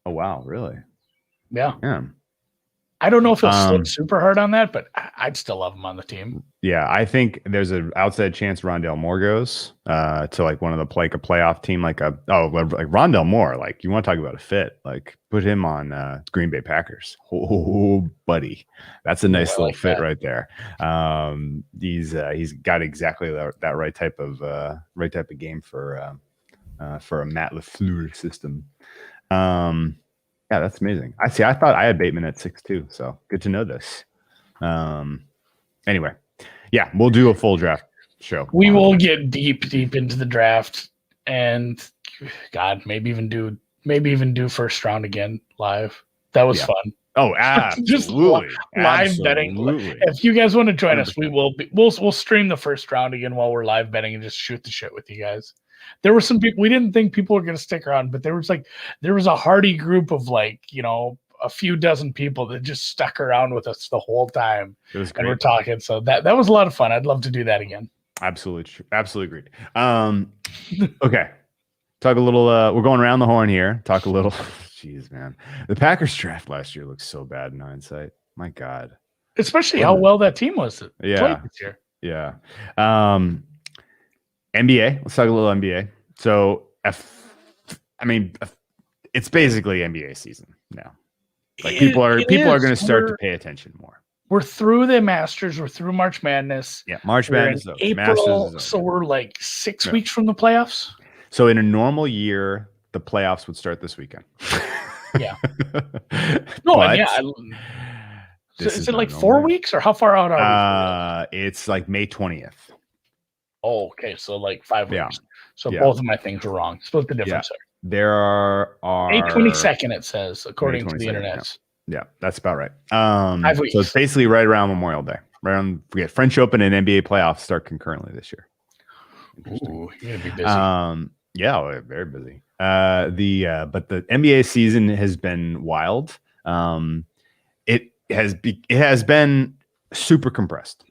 S1: Oh wow, really?
S3: Yeah. I don't know if he'll slip super hard on that, but I'd still love him on the team.
S1: Yeah, I think there's an outside chance Rondale Moore goes to like one of the playoff team, like Rondale Moore. Like you want to talk about a fit? Like put him on Green Bay Packers. Oh, buddy, that's a nice little fit right there. He's got exactly that right type of game for a Matt LaFleur system. Yeah, that's amazing. I thought I had Bateman at 6'2", so good to know this. Anyway, yeah, we'll do a full draft show.
S3: We will get deep into the draft, and God, maybe even do first round again live. That was fun.
S1: Oh, absolutely.
S3: Just live betting. If you guys want to join 100%. Us, we'll stream the first round again while we're live betting and just shoot the shit with you guys. There were some people we didn't think people were going to stick around, but there was a hearty group of a few dozen people that just stuck around with us the whole time.
S1: It was great.
S3: And we're talking, so that was a lot of fun. I'd love to do that again.
S1: Absolutely agreed. Okay, talk a little. We're going around the horn here. Talk a little. Jeez, man, the Packers draft last year looked so bad in hindsight. My God,
S3: especially how well that team was. Played this year.
S1: Yeah. NBA. Let's talk a little NBA. So, it's basically NBA season now. Like people are going to start to pay attention more.
S3: We're through the Masters. We're through March Madness.
S1: Yeah, March Madness.
S3: April. So we're like 6 weeks from the playoffs.
S1: So in a normal year, the playoffs would start this weekend.
S3: Yeah. No,
S1: But
S3: yeah.
S1: this
S3: Is it like
S1: not
S3: 4
S1: normal.
S3: weeks or how far out are we?
S1: It's like May 20th.
S3: Oh, okay. So like 5 weeks.
S1: Yeah.
S3: So
S1: Yeah.
S3: both of my things were wrong. Split the difference there.
S1: There are
S3: May 22nd, it says, according to the
S1: 22nd,
S3: internet.
S1: Yeah, that's about right.
S3: 5 weeks.
S1: So it's basically right around Memorial Day. Right around French Open and NBA playoffs start concurrently this year.
S3: Ooh, you're gonna be busy.
S1: Yeah, we're very busy. But the NBA season has been wild. It has been super compressed.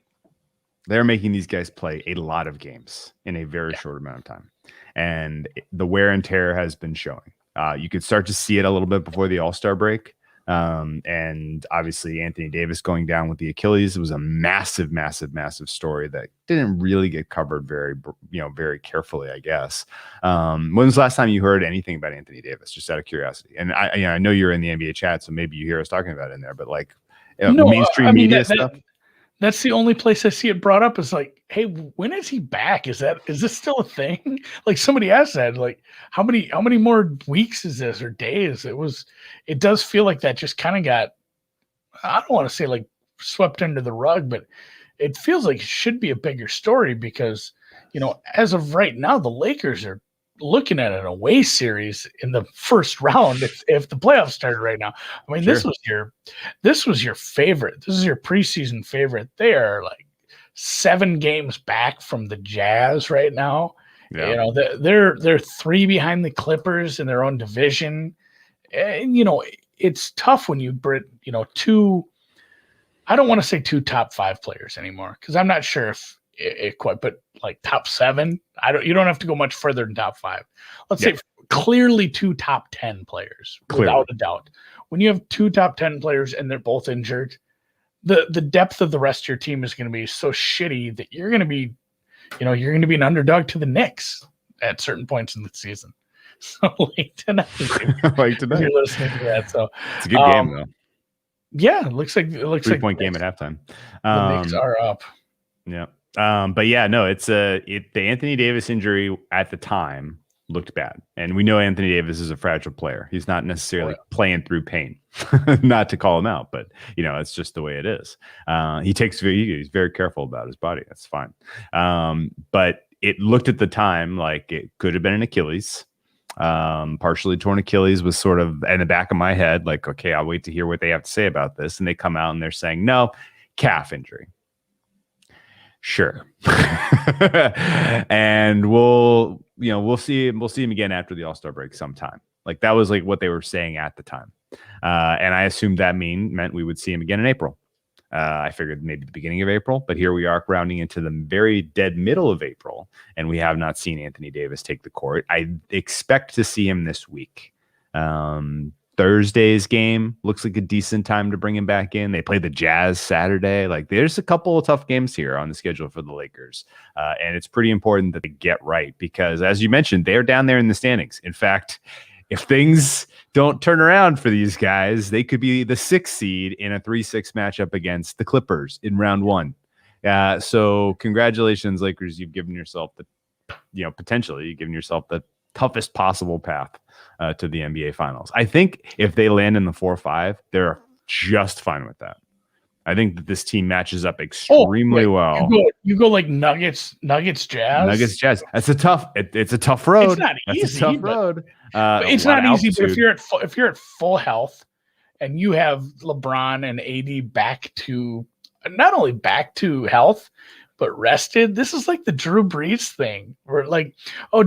S1: They're making these guys play a lot of games in a very short amount of time, and the wear and tear has been showing. You could start to see it a little bit before the All-Star break. And obviously Anthony Davis going down with the Achilles was a massive, massive, massive story that didn't really get covered very carefully, I guess. When was the last time you heard anything about Anthony Davis? Just out of curiosity. And I know you're in the NBA chat, so maybe you hear us talking about it in there, but like mainstream media stuff.
S3: That's the only place I see it brought up is like, hey, when is he back? Is this still a thing? Like somebody asked that, like how many more weeks is this or days? It does feel like that just kind of got, I don't want to say like swept under the rug, but it feels like it should be a bigger story because, as of right now, the Lakers are looking at an away series in the first round if the playoffs started right now. I mean, This was your favorite. This is your preseason favorite. They are like 7 games back from the Jazz right now. Yeah. They're 3 behind the Clippers in their own division. And it's tough when you bring two, I don't want to say 2 top 5 players anymore because I'm not sure if it quite, but like top 7, you don't have to go much further than top 5. Let's say clearly 2 top 10 players without a doubt. When you have 2 top 10 players and they're both injured, the depth of the rest of your team is going to be so shitty that you're going to be an underdog to the Knicks at certain points in the season. So like tonight, you're listening to that. So
S1: it's a good game though.
S3: Yeah, it looks like
S1: 3-point game at halftime.
S3: The Knicks are up.
S1: Yeah. But yeah, no, the Anthony Davis injury at the time looked bad. And we know Anthony Davis is a fragile player. He's not necessarily playing through pain, not to call him out, but it's just the way it is. He's very careful about his body. That's fine. But it looked at the time like it could have been an Achilles. Partially torn Achilles was sort of in the back of my head, like, okay, I'll wait to hear what they have to say about this. And they come out and they're saying, no, calf injury. Sure. And we'll see him again after the All-Star break sometime. Like that was like what they were saying at the time. And I assumed that meant we would see him again in April. I figured maybe the beginning of April, but here we are rounding into the very dead middle of April, and we have not seen Anthony Davis take the court. I expect to see him this week. Thursday's game looks like a decent time to bring him back in. They play the Jazz Saturday. Like there's a couple of tough games here on the schedule for the Lakers. And it's pretty important that they get right because as you mentioned, they're down there in the standings. In fact, if things don't turn around for these guys, they could be the 6th seed in a 3-6 matchup against the Clippers in round 1. So congratulations, Lakers. You've given yourself potentially you've given yourself the toughest possible path to the NBA Finals. I think if they land in the 4-5, they're just fine with that. I think that this team matches up extremely well.
S3: You go like Nuggets, Jazz.
S1: It's a tough road.
S3: It's not easy.
S1: It's a tough road.
S3: It's not easy. But if you're at full health and you have LeBron and AD back to not only back to health, but rested. This is like the Drew Brees thing where like,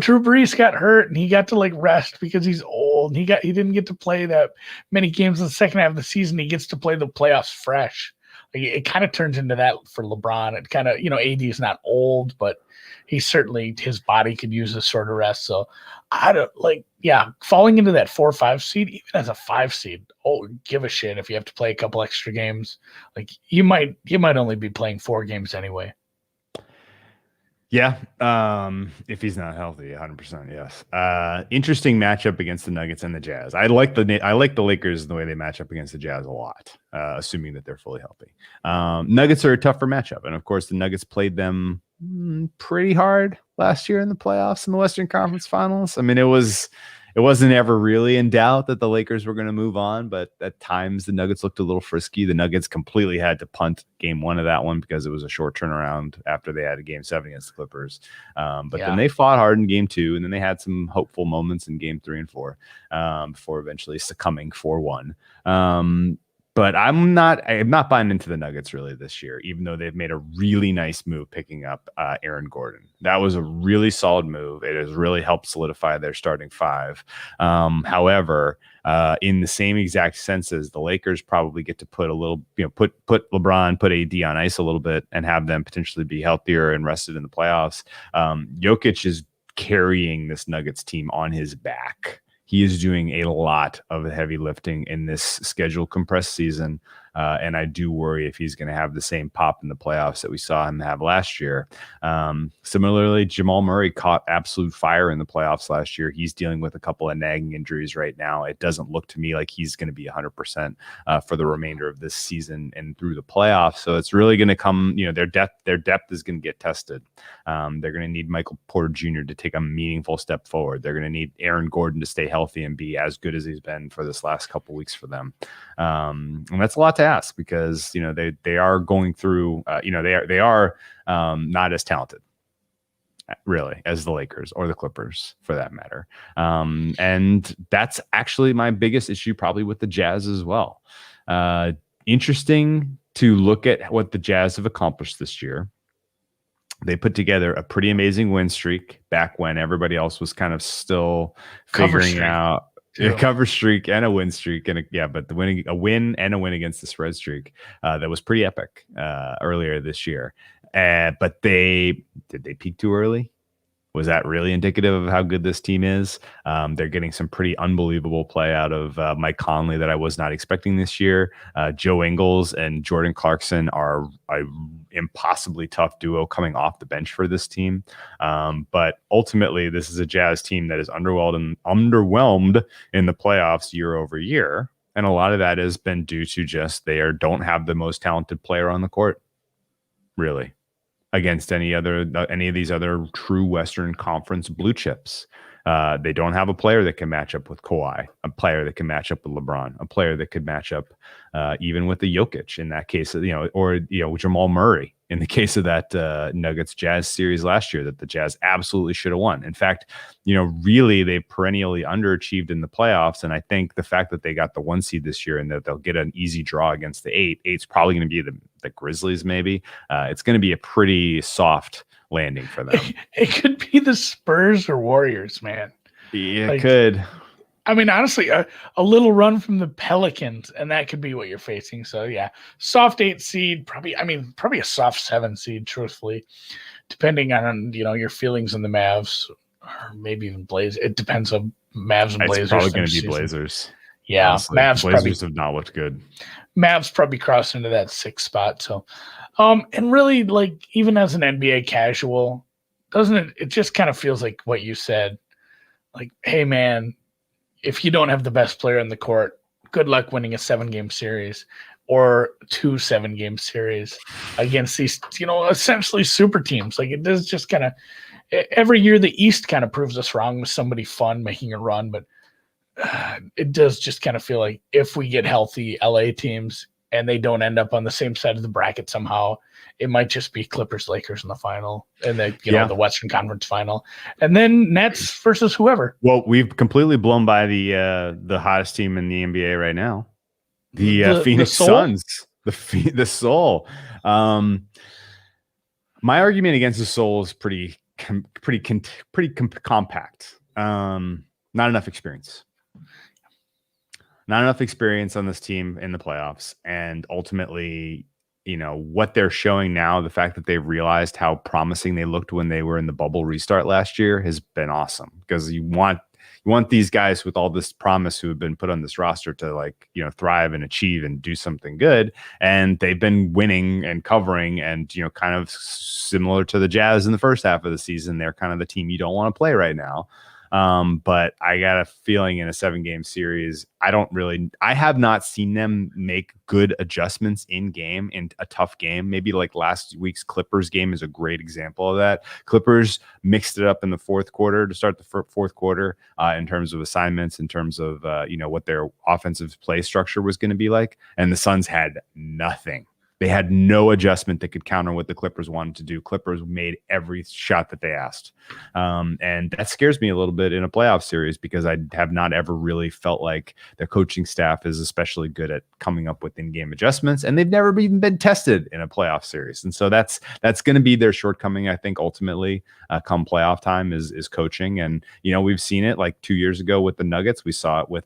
S3: Drew Brees got hurt and he got to like rest because he's old. He didn't get to play that many games in the second half of the season. He gets to play the playoffs fresh. Like, it kind of turns into that for LeBron. It kind of, AD is not old, but his body could use a sort of rest. So falling into that 4-5 seed, even as a 5 seed, give a shit if you have to play a couple extra games. Like you might only be playing 4 games anyway.
S1: Yeah, if he's not healthy, 100%. Yes. Interesting matchup against the Nuggets and the Jazz. I like the Lakers and the way they match up against the Jazz a lot, assuming that they're fully healthy. Nuggets are a tougher matchup, and of course, the Nuggets played them pretty hard last year in the playoffs in the Western Conference Finals. I mean, it was it wasn't ever really in doubt that the Lakers were going to move on, but at times the Nuggets looked a little frisky. The Nuggets completely had to punt game 1 of that one because it was a short turnaround after they had a game 7 against the Clippers. Then they fought hard in game 2, and then they had some hopeful moments in game 3 and 4 before eventually succumbing 4-1. But I'm not buying into the Nuggets really this year, even though they've made a really nice move picking up Aaron Gordon. That was a really solid move. It has really helped solidify their starting 5. However, in the same exact sense as the Lakers probably get to put a little, put LeBron, put AD on ice a little bit and have them potentially be healthier and rested in the playoffs. Jokic is carrying this Nuggets team on his back. He is doing a lot of heavy lifting in this schedule compressed season. And I do worry if he's going to have the same pop in the playoffs that we saw him have last year. Similarly, Jamal Murray caught absolute fire in the playoffs last year. He's dealing with a couple of nagging injuries right now. It doesn't look to me like he's going to be 100% for the remainder of this season and through the playoffs. So it's really going to come, their depth is going to get tested. They're going to need Michael Porter Jr. to take a meaningful step forward. They're going to need Aaron Gordon to stay healthy and be as good as he's been for this last couple weeks for them. And that's a lot to ask because they are going through they are not as talented really as the Lakers or the Clippers for that matter, and that's actually my biggest issue probably with the Jazz as well. Interesting to look at what the Jazz have accomplished this year. They put together a pretty amazing win streak back when everybody else was kind of still figuring out a cover streak and a win streak, but a win and a win against the spread streak that was pretty epic earlier this year. But did they peak too early? Was that really indicative of how good this team is? They're getting some pretty unbelievable play out of Mike Conley that I was not expecting this year. Joe Ingles and Jordan Clarkson are an impossibly tough duo coming off the bench for this team. But ultimately, this is a Jazz team that is underwhelmed in the playoffs year over year. And a lot of that has been due to just they don't have the most talented player on the court, really, against any of these other true Western Conference blue chips. They don't have a player that can match up with Kawhi, a player that can match up with LeBron, a player that could match up even with the Jokic in that case, or Jamal Murray in the case of that Nuggets Jazz series last year that the Jazz absolutely should have won. In fact, really they perennially underachieved in the playoffs. And I think the fact that they got the 1 seed this year and that they'll get an easy draw against the 8's probably going to be the Grizzlies. Maybe it's going to be a pretty soft landing for them.
S3: It could be the Spurs or Warriors, man.
S1: Yeah, it could.
S3: I mean, honestly, a little run from the Pelicans, and that could be what you're facing. So, yeah, soft 8 seed, probably a soft 7 seed, truthfully, depending on, your feelings on the Mavs or maybe even Blazers. It depends on Mavs and Blazers.
S1: It's probably going to be Blazers.
S3: Yeah,
S1: honestly. Blazers have not looked good.
S3: Mavs probably crossed into that 6th spot. So, and really, even as an NBA casual, doesn't it? It just kind of feels like what you said. Like, hey, man, if you don't have the best player on the court, good luck winning a 7-game series or 2 7-game series against these, essentially super teams. Like, it does just kind of every year the East kind of proves us wrong with somebody fun making a run, but it does just kind of feel like if we get healthy LA teams and they don't end up on the same side of the bracket somehow, it might just be Clippers, Lakers in the final, and then the Western Conference final, and then Nets versus whoever.
S1: Well, we've completely blown by the hottest team in the NBA right now, the Phoenix Suns, the Soul. My argument against the Soul is pretty compact. Not enough experience. Not enough experience on this team in the playoffs, and ultimately, what they're showing now, the fact that they've realized how promising they looked when they were in the bubble restart last year has been awesome, because you want these guys with all this promise who have been put on this roster to thrive and achieve and do something good. And they've been winning and covering and, kind of similar to the Jazz in the first half of the season. They're kind of the team you don't want to play right now. But I got a feeling in a 7-game series, I have not seen them make good adjustments in game in a tough game. Maybe like last week's Clippers game is a great example of that. Clippers mixed it up in the fourth quarter to start the fourth quarter in terms of assignments, in terms of what their offensive play structure was going to be like. And the Suns had nothing. They had no adjustment that could counter what the Clippers wanted to do. Clippers made every shot that they asked. And that scares me a little bit in a playoff series because I have not ever really felt like their coaching staff is especially good at coming up with in-game adjustments. And they've never even been tested in a playoff series. And so that's going to be their shortcoming, I think, ultimately, come playoff time is coaching. And, we've seen it like 2 years ago with the Nuggets. We saw it with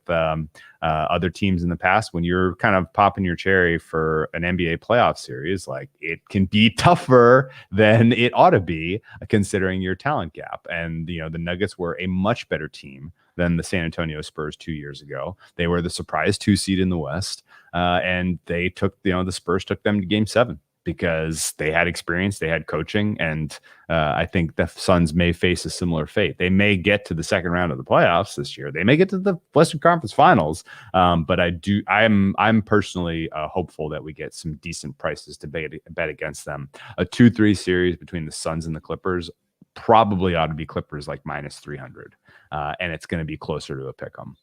S1: other teams in the past. When you're kind of popping your cherry for an NBA playoff series, like it can be tougher than it ought to be considering your talent gap. And the Nuggets were a much better team than the San Antonio Spurs 2 years ago. They were the surprise 2 seed in the West, and they took the Spurs took them to Game 7 because they had experience, they had coaching, and I think the Suns may face a similar fate. They may get to the second round of the playoffs this year. They may get to the Western Conference Finals, but I'm personally hopeful that we get some decent prices to bet against them. A 2-3 series between the Suns and the Clippers probably ought to be Clippers like minus 300, and it's going to be closer to a pick 'em.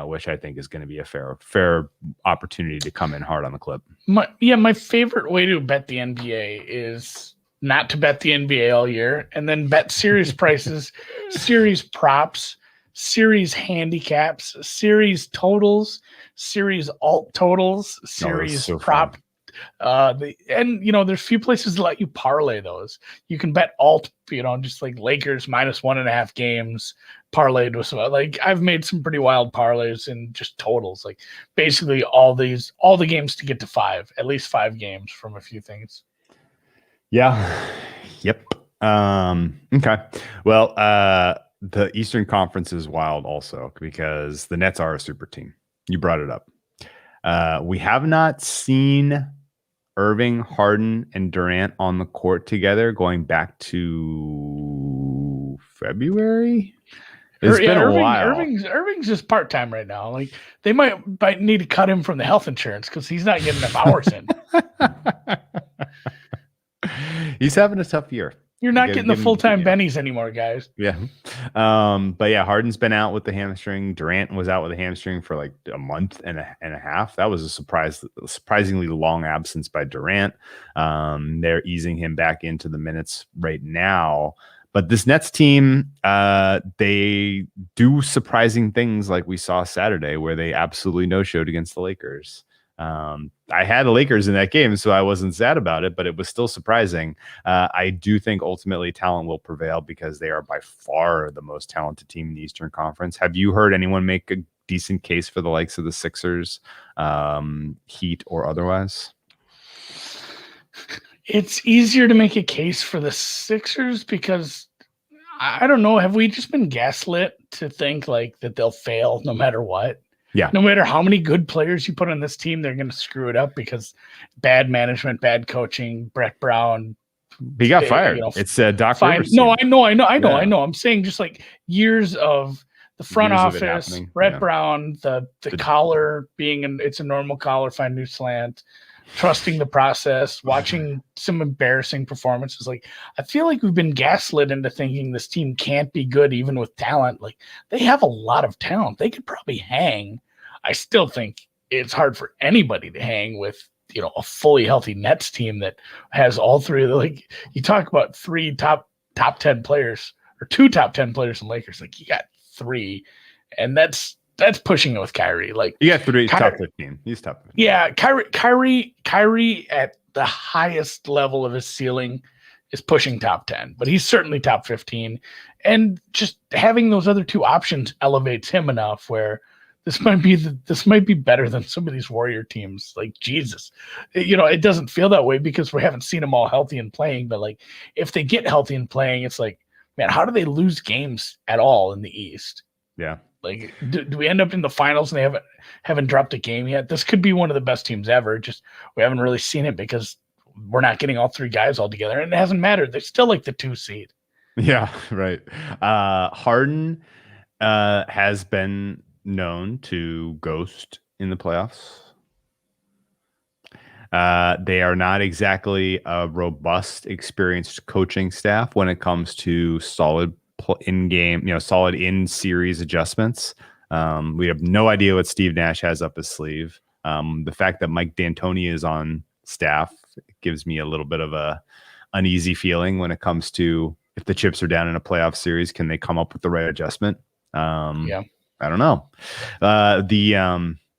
S1: Which I think is going to be a fair opportunity to come in hard on the clip.
S3: My favorite way to bet the NBA is not to bet the NBA all year and then bet series prices, series props, series handicaps, series totals, series alt totals, series prop. There's few places that let you parlay those. You can bet alt, just like Lakers minus 1.5 games parlayed with some, like I've made some pretty wild parlays and just totals, like basically all the games to get to 5, at least 5 games from a few things.
S1: Yeah. Yep. Okay. Well, the Eastern Conference is wild also because the Nets are a super team. You brought it up. We have not seen Irving, Harden, and Durant on the court together going back to February. It's been a while.
S3: Irving's just part-time right now. Like they might need to cut him from the health insurance because he's not getting enough hours in.
S1: He's having a tough year.
S3: You're not getting the full-time bennies anymore, guys.
S1: Yeah. But yeah, Harden's been out with the hamstring. Durant was out with a hamstring for like a month and a half. That was a surprisingly long absence by Durant. They're easing him back into the minutes right now. But this Nets team, they do surprising things like we saw Saturday where they absolutely no-showed against the Lakers. I had the Lakers in that game, so I wasn't sad about it, but it was still surprising. I do think ultimately talent will prevail because they are by far the most talented team in the Eastern Conference. Have you heard anyone make a decent case for the likes of the Sixers, Heat, or otherwise?
S3: It's easier to make a case for the Sixers because I don't know. Have we just been gaslit to think like that they'll fail no matter what?
S1: Yeah.
S3: No matter how many good players you put on this team, they're going to screw it up because bad management, bad coaching. Brett Brown,
S1: he got fired. It's Doc Rivers.
S3: No, I know. I'm saying just like years of the front office, Brett Brown, the collar being it's a normal collar, find new slant, trusting the process, watching some embarrassing performances. Like I feel like we've been gaslit into thinking this team can't be good even with talent. Like they have a lot of talent. They could probably hang. I still think it's hard for anybody to hang with, a fully healthy Nets team that has all three of the, like you talk about 3 top 10 players or 2 top 10 players in Lakers. Like you got 3 and that's pushing it with Kyrie. Like
S1: you got 3 top 15. He's top 15.
S3: Yeah, Kyrie at the highest level of his ceiling is pushing top 10, but he's certainly top 15. And just having those other 2 options elevates him enough where this might be better than some of these Warrior teams. Like Jesus, it doesn't feel that way because we haven't seen them all healthy and playing. But like if they get healthy and playing, it's like, man, how do they lose games at all in the East?
S1: Yeah.
S3: Like, do we end up in the finals and they haven't dropped a game yet? This could be one of the best teams ever. Just we haven't really seen it because we're not getting all 3 guys all together, and it hasn't mattered. They're still like the 2 seed.
S1: Yeah, right. Harden, has been known to ghost in the playoffs. They are not exactly a robust, experienced coaching staff when it comes to solid solid in-series adjustments. We have no idea what Steve Nash has up his sleeve. The fact that Mike D'Antoni is on staff gives me a little bit of a uneasy feeling when it comes to if the chips are down in a playoff series, can they come up with the right adjustment? I don't know. The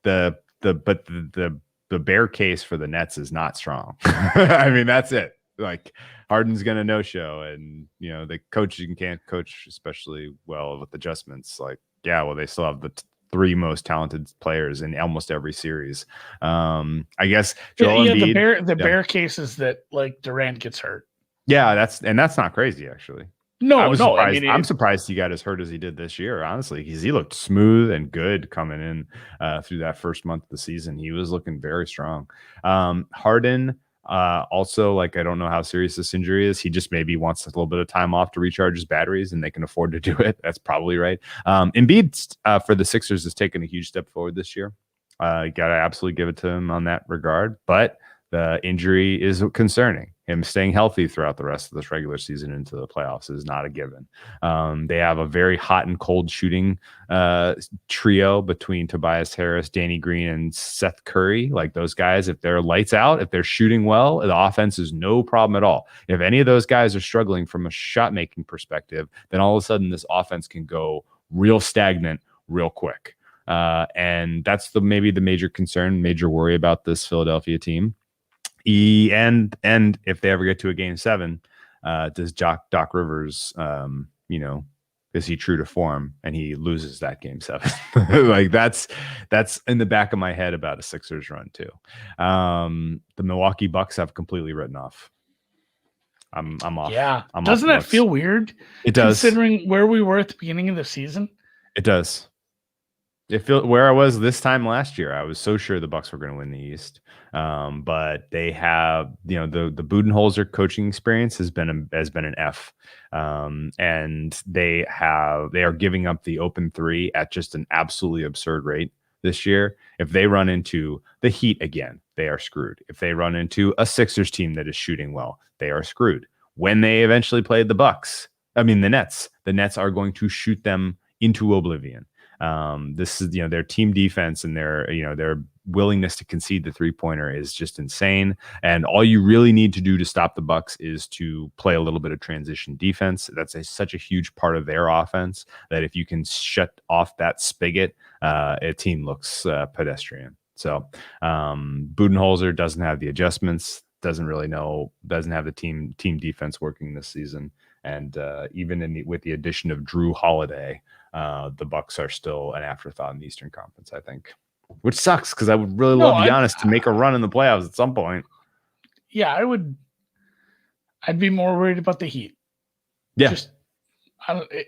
S1: bear case for the Nets is not strong. I mean, that's it. Like Harden's going to no-show, and the coaching can't coach especially well with adjustments. Like, yeah, well, they still have the three most talented players in almost every series. I guess Joel Embiid,
S3: the bear case is that like Durant gets hurt.
S1: Yeah, that's not crazy actually. I'm surprised he got as hurt as he did this year, honestly, because he looked smooth and good coming in through that first month of the season. He was looking very strong. Harden, also, like, I don't know how serious this injury is. He just maybe wants a little bit of time off to recharge his batteries, and they can afford to do it. That's probably right. Embiid for the Sixers has taken a huge step forward this year. Got to absolutely give it to him on that regard, but the injury is concerning. Him staying healthy throughout the rest of this regular season into the playoffs is not a given. They have a very hot and cold shooting trio between Tobias Harris, Danny Green, and Seth Curry. Like, those guys, if they're lights out, if they're shooting well, the offense is no problem at all. If any of those guys are struggling from a shot-making perspective, then all of a sudden this offense can go real stagnant real quick. And that's maybe the major concern, major worry about this Philadelphia team. And if they ever get to a game 7, does Doc Rivers, is he true to form and he loses that game 7? Like, that's in the back of my head about a Sixers run too. The Milwaukee Bucks have completely written off. I'm off.
S3: Yeah.
S1: I'm
S3: Doesn't
S1: off
S3: that feel weird?
S1: It does.
S3: Considering where we were at the beginning of the season.
S1: It does. It felt where I was this time last year. I was so sure the Bucks were going to win the East, but they have, the Budenholzer coaching experience has been an F, and they are giving up the open three at just an absolutely absurd rate this year. If they run into the Heat again, they are screwed. If they run into a Sixers team that is shooting well, they are screwed. When they eventually played the Nets are going to shoot them into oblivion. This is, their team defense and their willingness to concede the 3-pointer is just insane. And all you really need to do to stop the Bucks is to play a little bit of transition defense. That's such a huge part of their offense that if you can shut off that spigot, a team looks pedestrian. So Budenholzer doesn't have the adjustments, doesn't have the team defense working this season. And even with the addition of Drew Holiday, the Bucks are still an afterthought in the Eastern Conference, I think, which sucks because I would really love Giannis to make a run in the playoffs at some point.
S3: Yeah, I'd be more worried about the Heat.
S1: Yeah.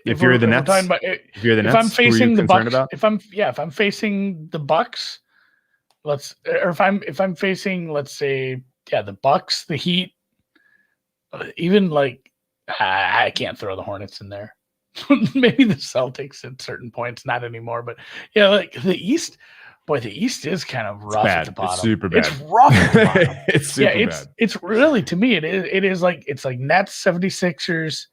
S1: If you're the Nets,
S3: if I'm facing the Bucks, if I'm facing the Bucks, if I'm facing, let's say, the Bucks, the Heat, even like, I can't throw the Hornets in there. Maybe the Celtics at certain points, not anymore. But yeah, like the East is kind of rough at the bottom.
S1: It's super bad.
S3: It's rough at the bottom.
S1: It's super bad.
S3: It's really, to me, it is like Nets, 76ers,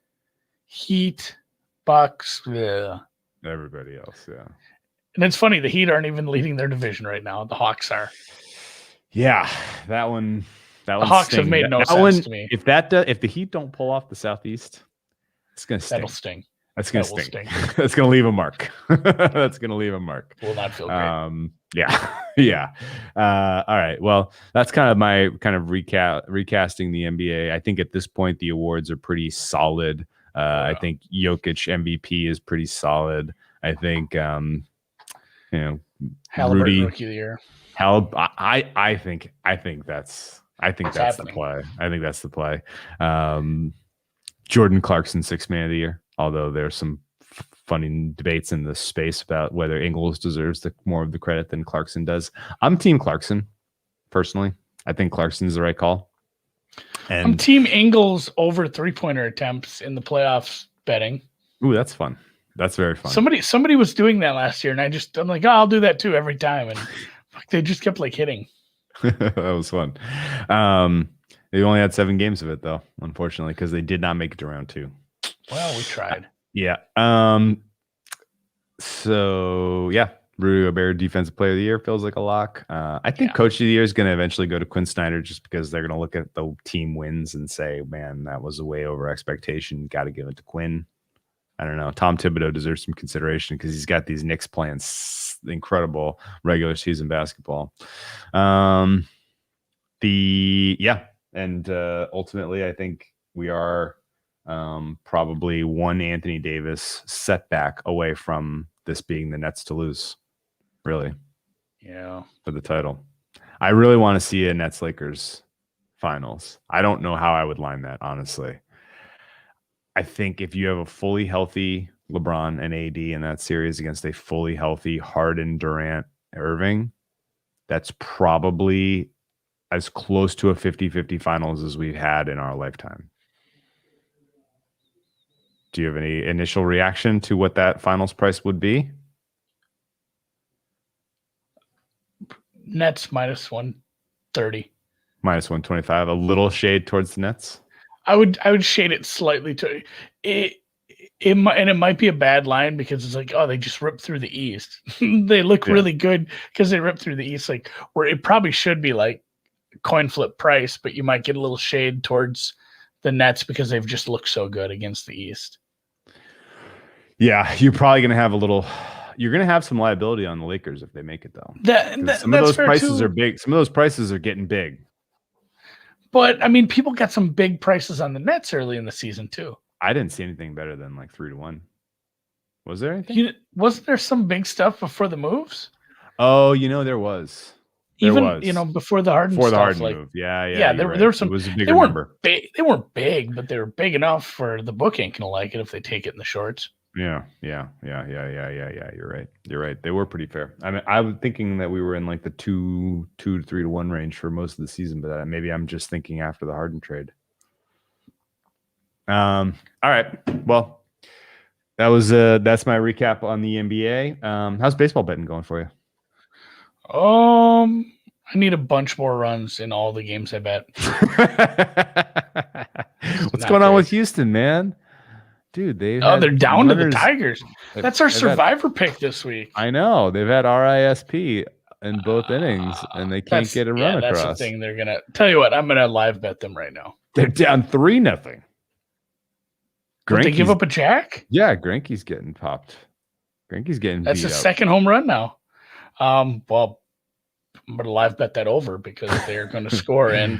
S3: Heat, Bucks,
S1: everybody else, yeah.
S3: And it's funny, the Heat aren't even leading their division right now. The Hawks are.
S1: Yeah, that one.
S3: The Hawks have made no sense to me.
S1: If the Heat don't pull off the Southeast, it's gonna sting.
S3: That'll sting.
S1: That's gonna sting. That's gonna leave a mark. That's gonna leave a mark.
S3: Will not feel great.
S1: Yeah. All right. Well, that's kind of my recasting the NBA. I think at this point the awards are pretty solid. I think Jokic MVP is pretty solid. I think
S3: Halliburton
S1: Rudy,
S3: Rookie of the Year.
S1: I think that's the play. I think that's the play. Jordan Clarkson, 6th Man of the Year. Although there's some funny debates in the space about whether Ingles deserves more of the credit than Clarkson does. I'm Team Clarkson, personally. I think Clarkson is the right call. And
S3: I'm Team Ingles over 3-pointer attempts in the playoffs betting.
S1: Ooh, that's fun. That's very fun.
S3: Somebody was doing that last year, and I'm like, oh, I'll do that too every time, and they just kept like hitting.
S1: That was fun. They only had 7 games of it though, unfortunately, because they did not make it to round 2.
S3: Well, we tried.
S1: Yeah. So yeah, Rudy Gobert Defensive Player of the Year feels like a lock. I think Coach of the Year is going to eventually go to Quinn Snyder, just because they're going to look at the team wins and say, man, that was way over expectation. Got to give it to Quinn. I don't know. Tom Thibodeau deserves some consideration because he's got these Knicks playing incredible regular season basketball. And ultimately, I think we are probably one Anthony Davis setback away from this being the Nets to lose, really.
S3: Yeah.
S1: For the title. I really want to see a Nets Lakers finals. I don't know how I would line that, honestly. I think if you have a fully healthy LeBron and AD in that series against a fully healthy Harden, Durant, Irving, that's probably as close to a 50-50 finals as we've had in our lifetime. Do you have any initial reaction to what that finals price would be?
S3: Nets minus 130.
S1: Minus 125. A little shade towards the Nets.
S3: I would shade it slightly to it. It might be a bad line because it's like, oh, they just ripped through the East. They look really good because they ripped through the East. Like, where it probably should be like coin flip price, but you might get a little shade towards the Nets because they've just looked so good against the East.
S1: Yeah, you're probably gonna have you're gonna have some liability on the Lakers if they make it though. Some of those prices are big. Some of those prices are getting big.
S3: But I mean, people got some big prices on the Nets early in the season too.
S1: I didn't see anything better than like 3-1. Was there anything?
S3: Wasn't there some big stuff before the moves?
S1: Oh, there was.
S3: Before the Harden stuff,
S1: move. Yeah.
S3: There were some.
S1: It was a bigger number.
S3: They weren't big, but they were big enough for the book ain't gonna like it if they take it in the shorts.
S1: Yeah. You're right. They were pretty fair. I mean, I was thinking that we were in like the 2 to 3-1 range for most of the season, but maybe I'm just thinking after the Harden trade. All right. Well, that's my recap on the NBA. How's baseball betting going for you?
S3: I need a bunch more runs in all the games I bet.
S1: What's going on with Houston, man? Dude, they're
S3: down to the Tigers. That's our survivor pick this week.
S1: I know. They've had RISP in both innings, and they can't get a run across.
S3: That's the thing. They're gonna tell you what. I'm gonna live bet them right now.
S1: They're down 3-0.
S3: Did they give up a jack?
S1: Yeah, Greinke's getting popped. Greinke's getting.
S3: That's his second home run now. Well, I'm gonna live bet that over because they're going to score, and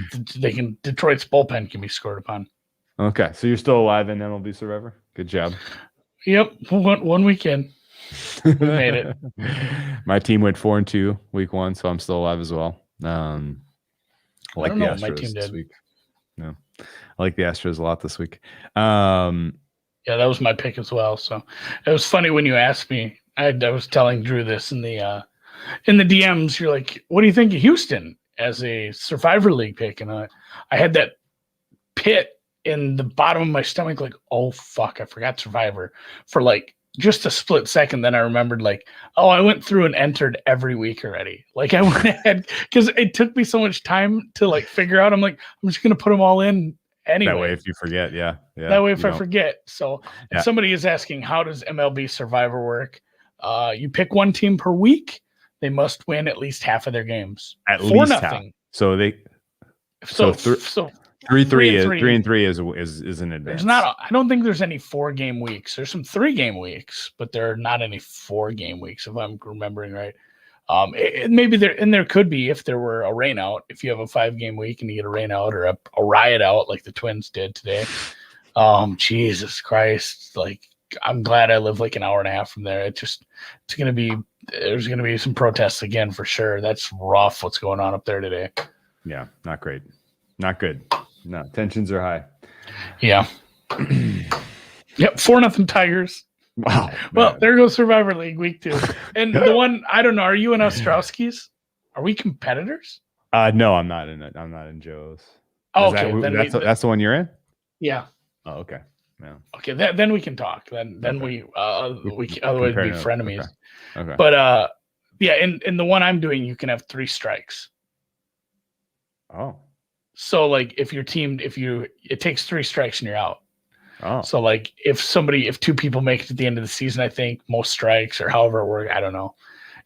S3: Detroit's bullpen can be scored upon.
S1: Okay, so you're still alive in MLB Survivor. Good job.
S3: Yep, one weekend. We made it.
S1: My team went 4-2 week 1, so I'm still alive as well. I like the Astros my team this week. No, I like the Astros a lot this week.
S3: Yeah, that was my pick as well. So it was funny when you asked me. I was telling Drew this in the DMs. You're like, "What do you think of Houston as a Survivor League pick?" And I had that pit in the bottom of my stomach, like, oh fuck, I forgot Survivor for like just a split second. Then I remembered, like, oh, I went through and entered every week already. Like I went ahead because it took me so much time to like figure out. I'm like, I'm just gonna put them all in anyway.
S1: That way, if you forget, yeah.
S3: That way, if I forget. So if somebody is asking, how does MLB Survivor work? You pick one team per week. They must win at least half of their games.
S1: At least half. So they. So 3-3 is an advance.
S3: There's not. I don't think there's any 4-game weeks. There's some 3-game weeks, but there are not any 4-game weeks, if I'm remembering right. Maybe there could be if there were a rain out. If you have a 5-game week and you get a rain out or a riot out like the Twins did today. Jesus Christ! Like I'm glad I live like an hour and a half from there. There's gonna be some protests again for sure. That's rough. What's going on up there today?
S1: Yeah, not great. Not good. No, tensions are high.
S3: Yeah. Yep, 4-0 Tigers.
S1: Wow.
S3: Well, there goes Survivor League week 2. And the one, I don't know, are you and Ostrowski's? Are we competitors?
S1: No, I'm not in it. I'm not in Joe's.
S3: Oh, okay.
S1: That's the one you're in?
S3: Yeah.
S1: Oh, okay. Yeah.
S3: Okay, then we can talk. Then we can, otherwise be frenemies.
S1: Okay.
S3: But yeah, in the one I'm doing, you can have 3 strikes.
S1: Oh.
S3: So like if it takes 3 strikes and you're out.
S1: Oh.
S3: So like if 2 people make it at the end of the season, I think most strikes or however it works, I don't know.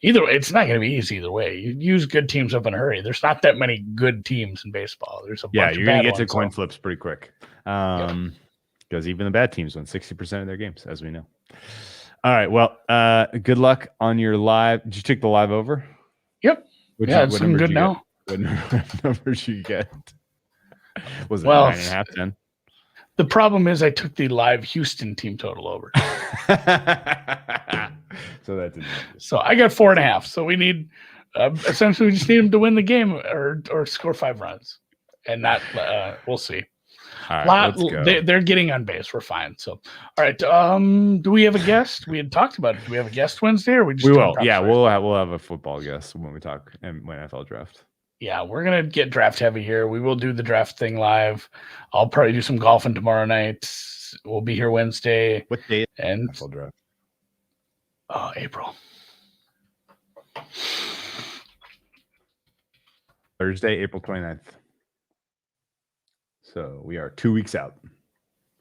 S3: It's not going to be easy either way. You use good teams up in a hurry. There's not that many good teams in baseball. There's a bunch
S1: you're
S3: of
S1: going
S3: bad
S1: to get to
S3: ones,
S1: coin flips pretty quick. Because even the bad teams win 60% of their games, as we know. All right. Well, good luck on your live. Did you take the live over?
S3: Yep. It's looking good now.
S1: What numbers did you get? Was it 9.5, 10?
S3: The problem is I took the live Houston team total over.
S1: So that didn't.
S3: So I got 4.5. So we need essentially we just need them to win the game or score 5 runs, and that we'll see.
S1: All right, let's go.
S3: They're getting on base. We're fine. So, all right. Do we have a guest? We had talked about it. Do we have a guest Wednesday, or we
S1: will? Yeah, we'll have a football guest when we talk NFL draft.
S3: Yeah, we're gonna get draft heavy here. We will do the draft thing live. I'll probably do some golfing tomorrow night. We'll be here Wednesday.
S1: What day?
S3: And
S1: NFL draft.
S3: April.
S1: Thursday, April 29th. So we are 2 weeks out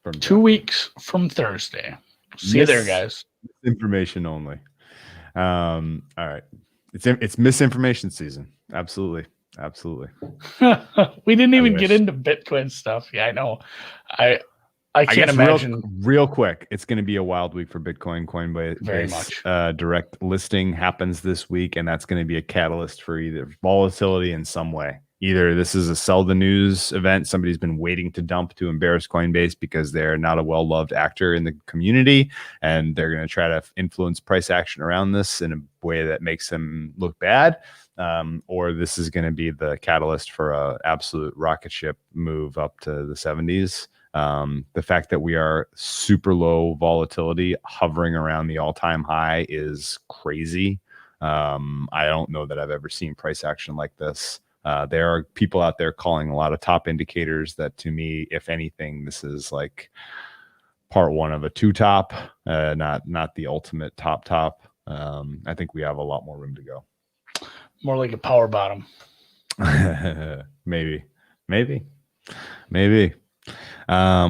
S1: from
S3: 2 weeks from Thursday. See you there, guys.
S1: Information only. All right. It's misinformation season. Absolutely.
S3: We didn't even get into Bitcoin stuff. Yeah, I know. I can't imagine.
S1: Real quick, it's going to be a wild week for Bitcoin. Coinbase
S3: very much.
S1: Direct listing happens this week, and that's going to be a catalyst for either volatility in some way. Either this is a sell the news event, somebody's been waiting to dump to embarrass Coinbase because they're not a well-loved actor in the community, and they're going to try to influence price action around this in a way that makes them look bad. Or this is going to be the catalyst for a absolute rocket ship move up to the 70s. The fact that we are super low volatility hovering around the all-time high is crazy. I don't know that I've ever seen price action like this. There are people out there calling a lot of top indicators that, to me, if anything, this is like part 1 of a 2 top, not the ultimate top. I think we have a lot more room to go.
S3: More like a power bottom.
S1: Maybe.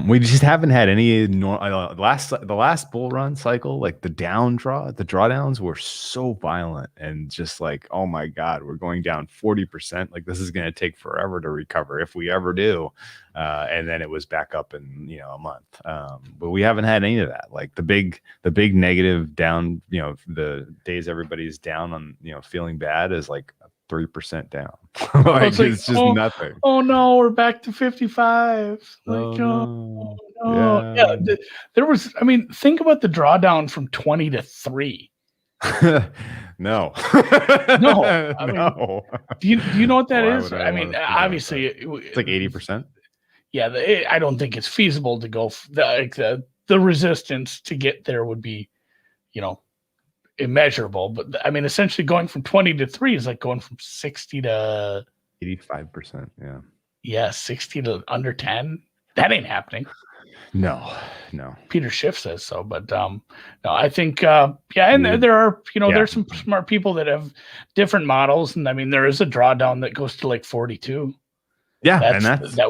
S1: We just haven't had any the last bull run cycle, like the drawdowns were so violent and just like, oh my God, we're going down 40%. Like this is going to take forever to recover if we ever do. And then it was back up in, a month. But we haven't had any of that. Like the big negative down, the days everybody's down on, feeling bad is like 3% down. It's just nothing.
S3: Oh no, we're back to 55. Like,
S1: no.
S3: Yeah. There was, think about the drawdown from 20 to 3.
S1: No.
S3: No. Do you know what that is? Obviously
S1: it's like 80%.
S3: Yeah, I don't think it's feasible to go the resistance to get there would be, immeasurable. But essentially going from 20 to 3 is like going from 60 to
S1: 85%. Yeah.
S3: Yeah, 60 to under 10. That ain't happening.
S1: No.
S3: Peter Schiff says so, but no, I think there are there's some smart people that have different models, and there is a drawdown that goes to like 42.
S1: Yeah,
S3: that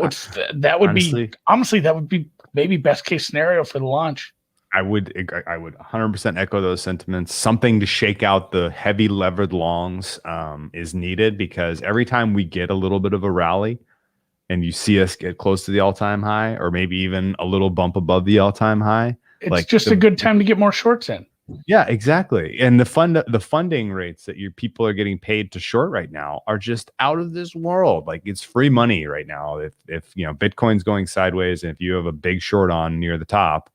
S3: would honestly, be honestly that would be maybe best case scenario for the launch.
S1: I would 100% echo those sentiments. Something to shake out the heavy levered longs is needed, because every time we get a little bit of a rally and you see us get close to the all-time high, or maybe even a little bump above the all-time high,
S3: it's just a good time to get more shorts in.
S1: Yeah, exactly. And the funding rates that your people are getting paid to short right now are just out of this world. Like it's free money right now. If Bitcoin's going sideways, and if you have a big short on near the top,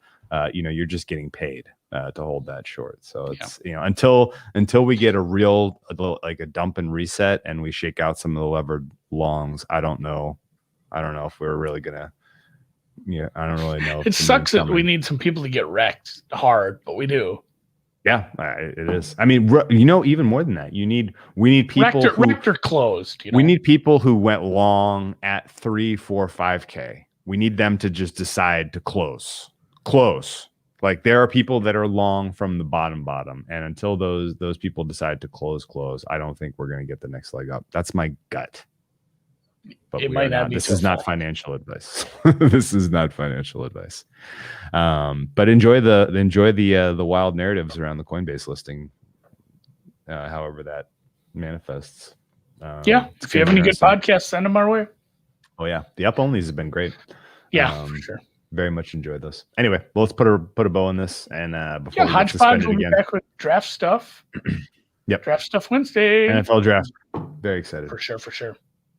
S1: you're just getting paid to hold that short. So it's until we get a dump and reset and we shake out some of the levered longs, I don't know if we're really gonna. Yeah, I don't really know.
S3: It sucks that we need some people to get wrecked hard, but we do.
S1: Yeah, it is. Even more than that, we need people
S3: wrecked or closed.
S1: We need people who went long at 3, 4, 5K. We need them to just decide to close close. Like there are people that are long from the bottom, and until those people decide to close, I don't think we're going to get the next leg up. That's my gut. But
S3: it might not be.
S1: This is not financial advice. This is not financial advice. But enjoy the wild narratives around the Coinbase listing. However that manifests.
S3: If you have any good podcasts, send them our way.
S1: Oh yeah, the up onlys have been great.
S3: Yeah, for sure.
S1: Very much enjoyed this. Anyway, well, let's put a bow on this, and before we
S3: Hodgepodge will be back with draft stuff.
S1: Yep,
S3: draft stuff Wednesday.
S1: NFL draft. Very excited.
S3: For sure.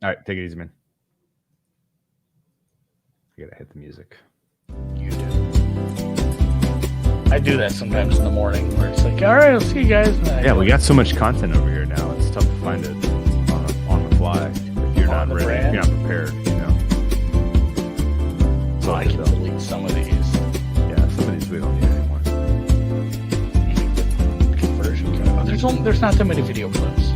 S1: All right, take it easy, man. I gotta hit the music.
S3: You do. I do that sometimes in the morning, where it's like, all right, I'll see you guys.
S1: We got so much content over here now. It's tough to find it on the fly if you're not ready, if you're not prepared.
S3: So I can delete some of these.
S1: Yeah, some of these we don't need anymore.
S3: Conversion. There's not that many video clips.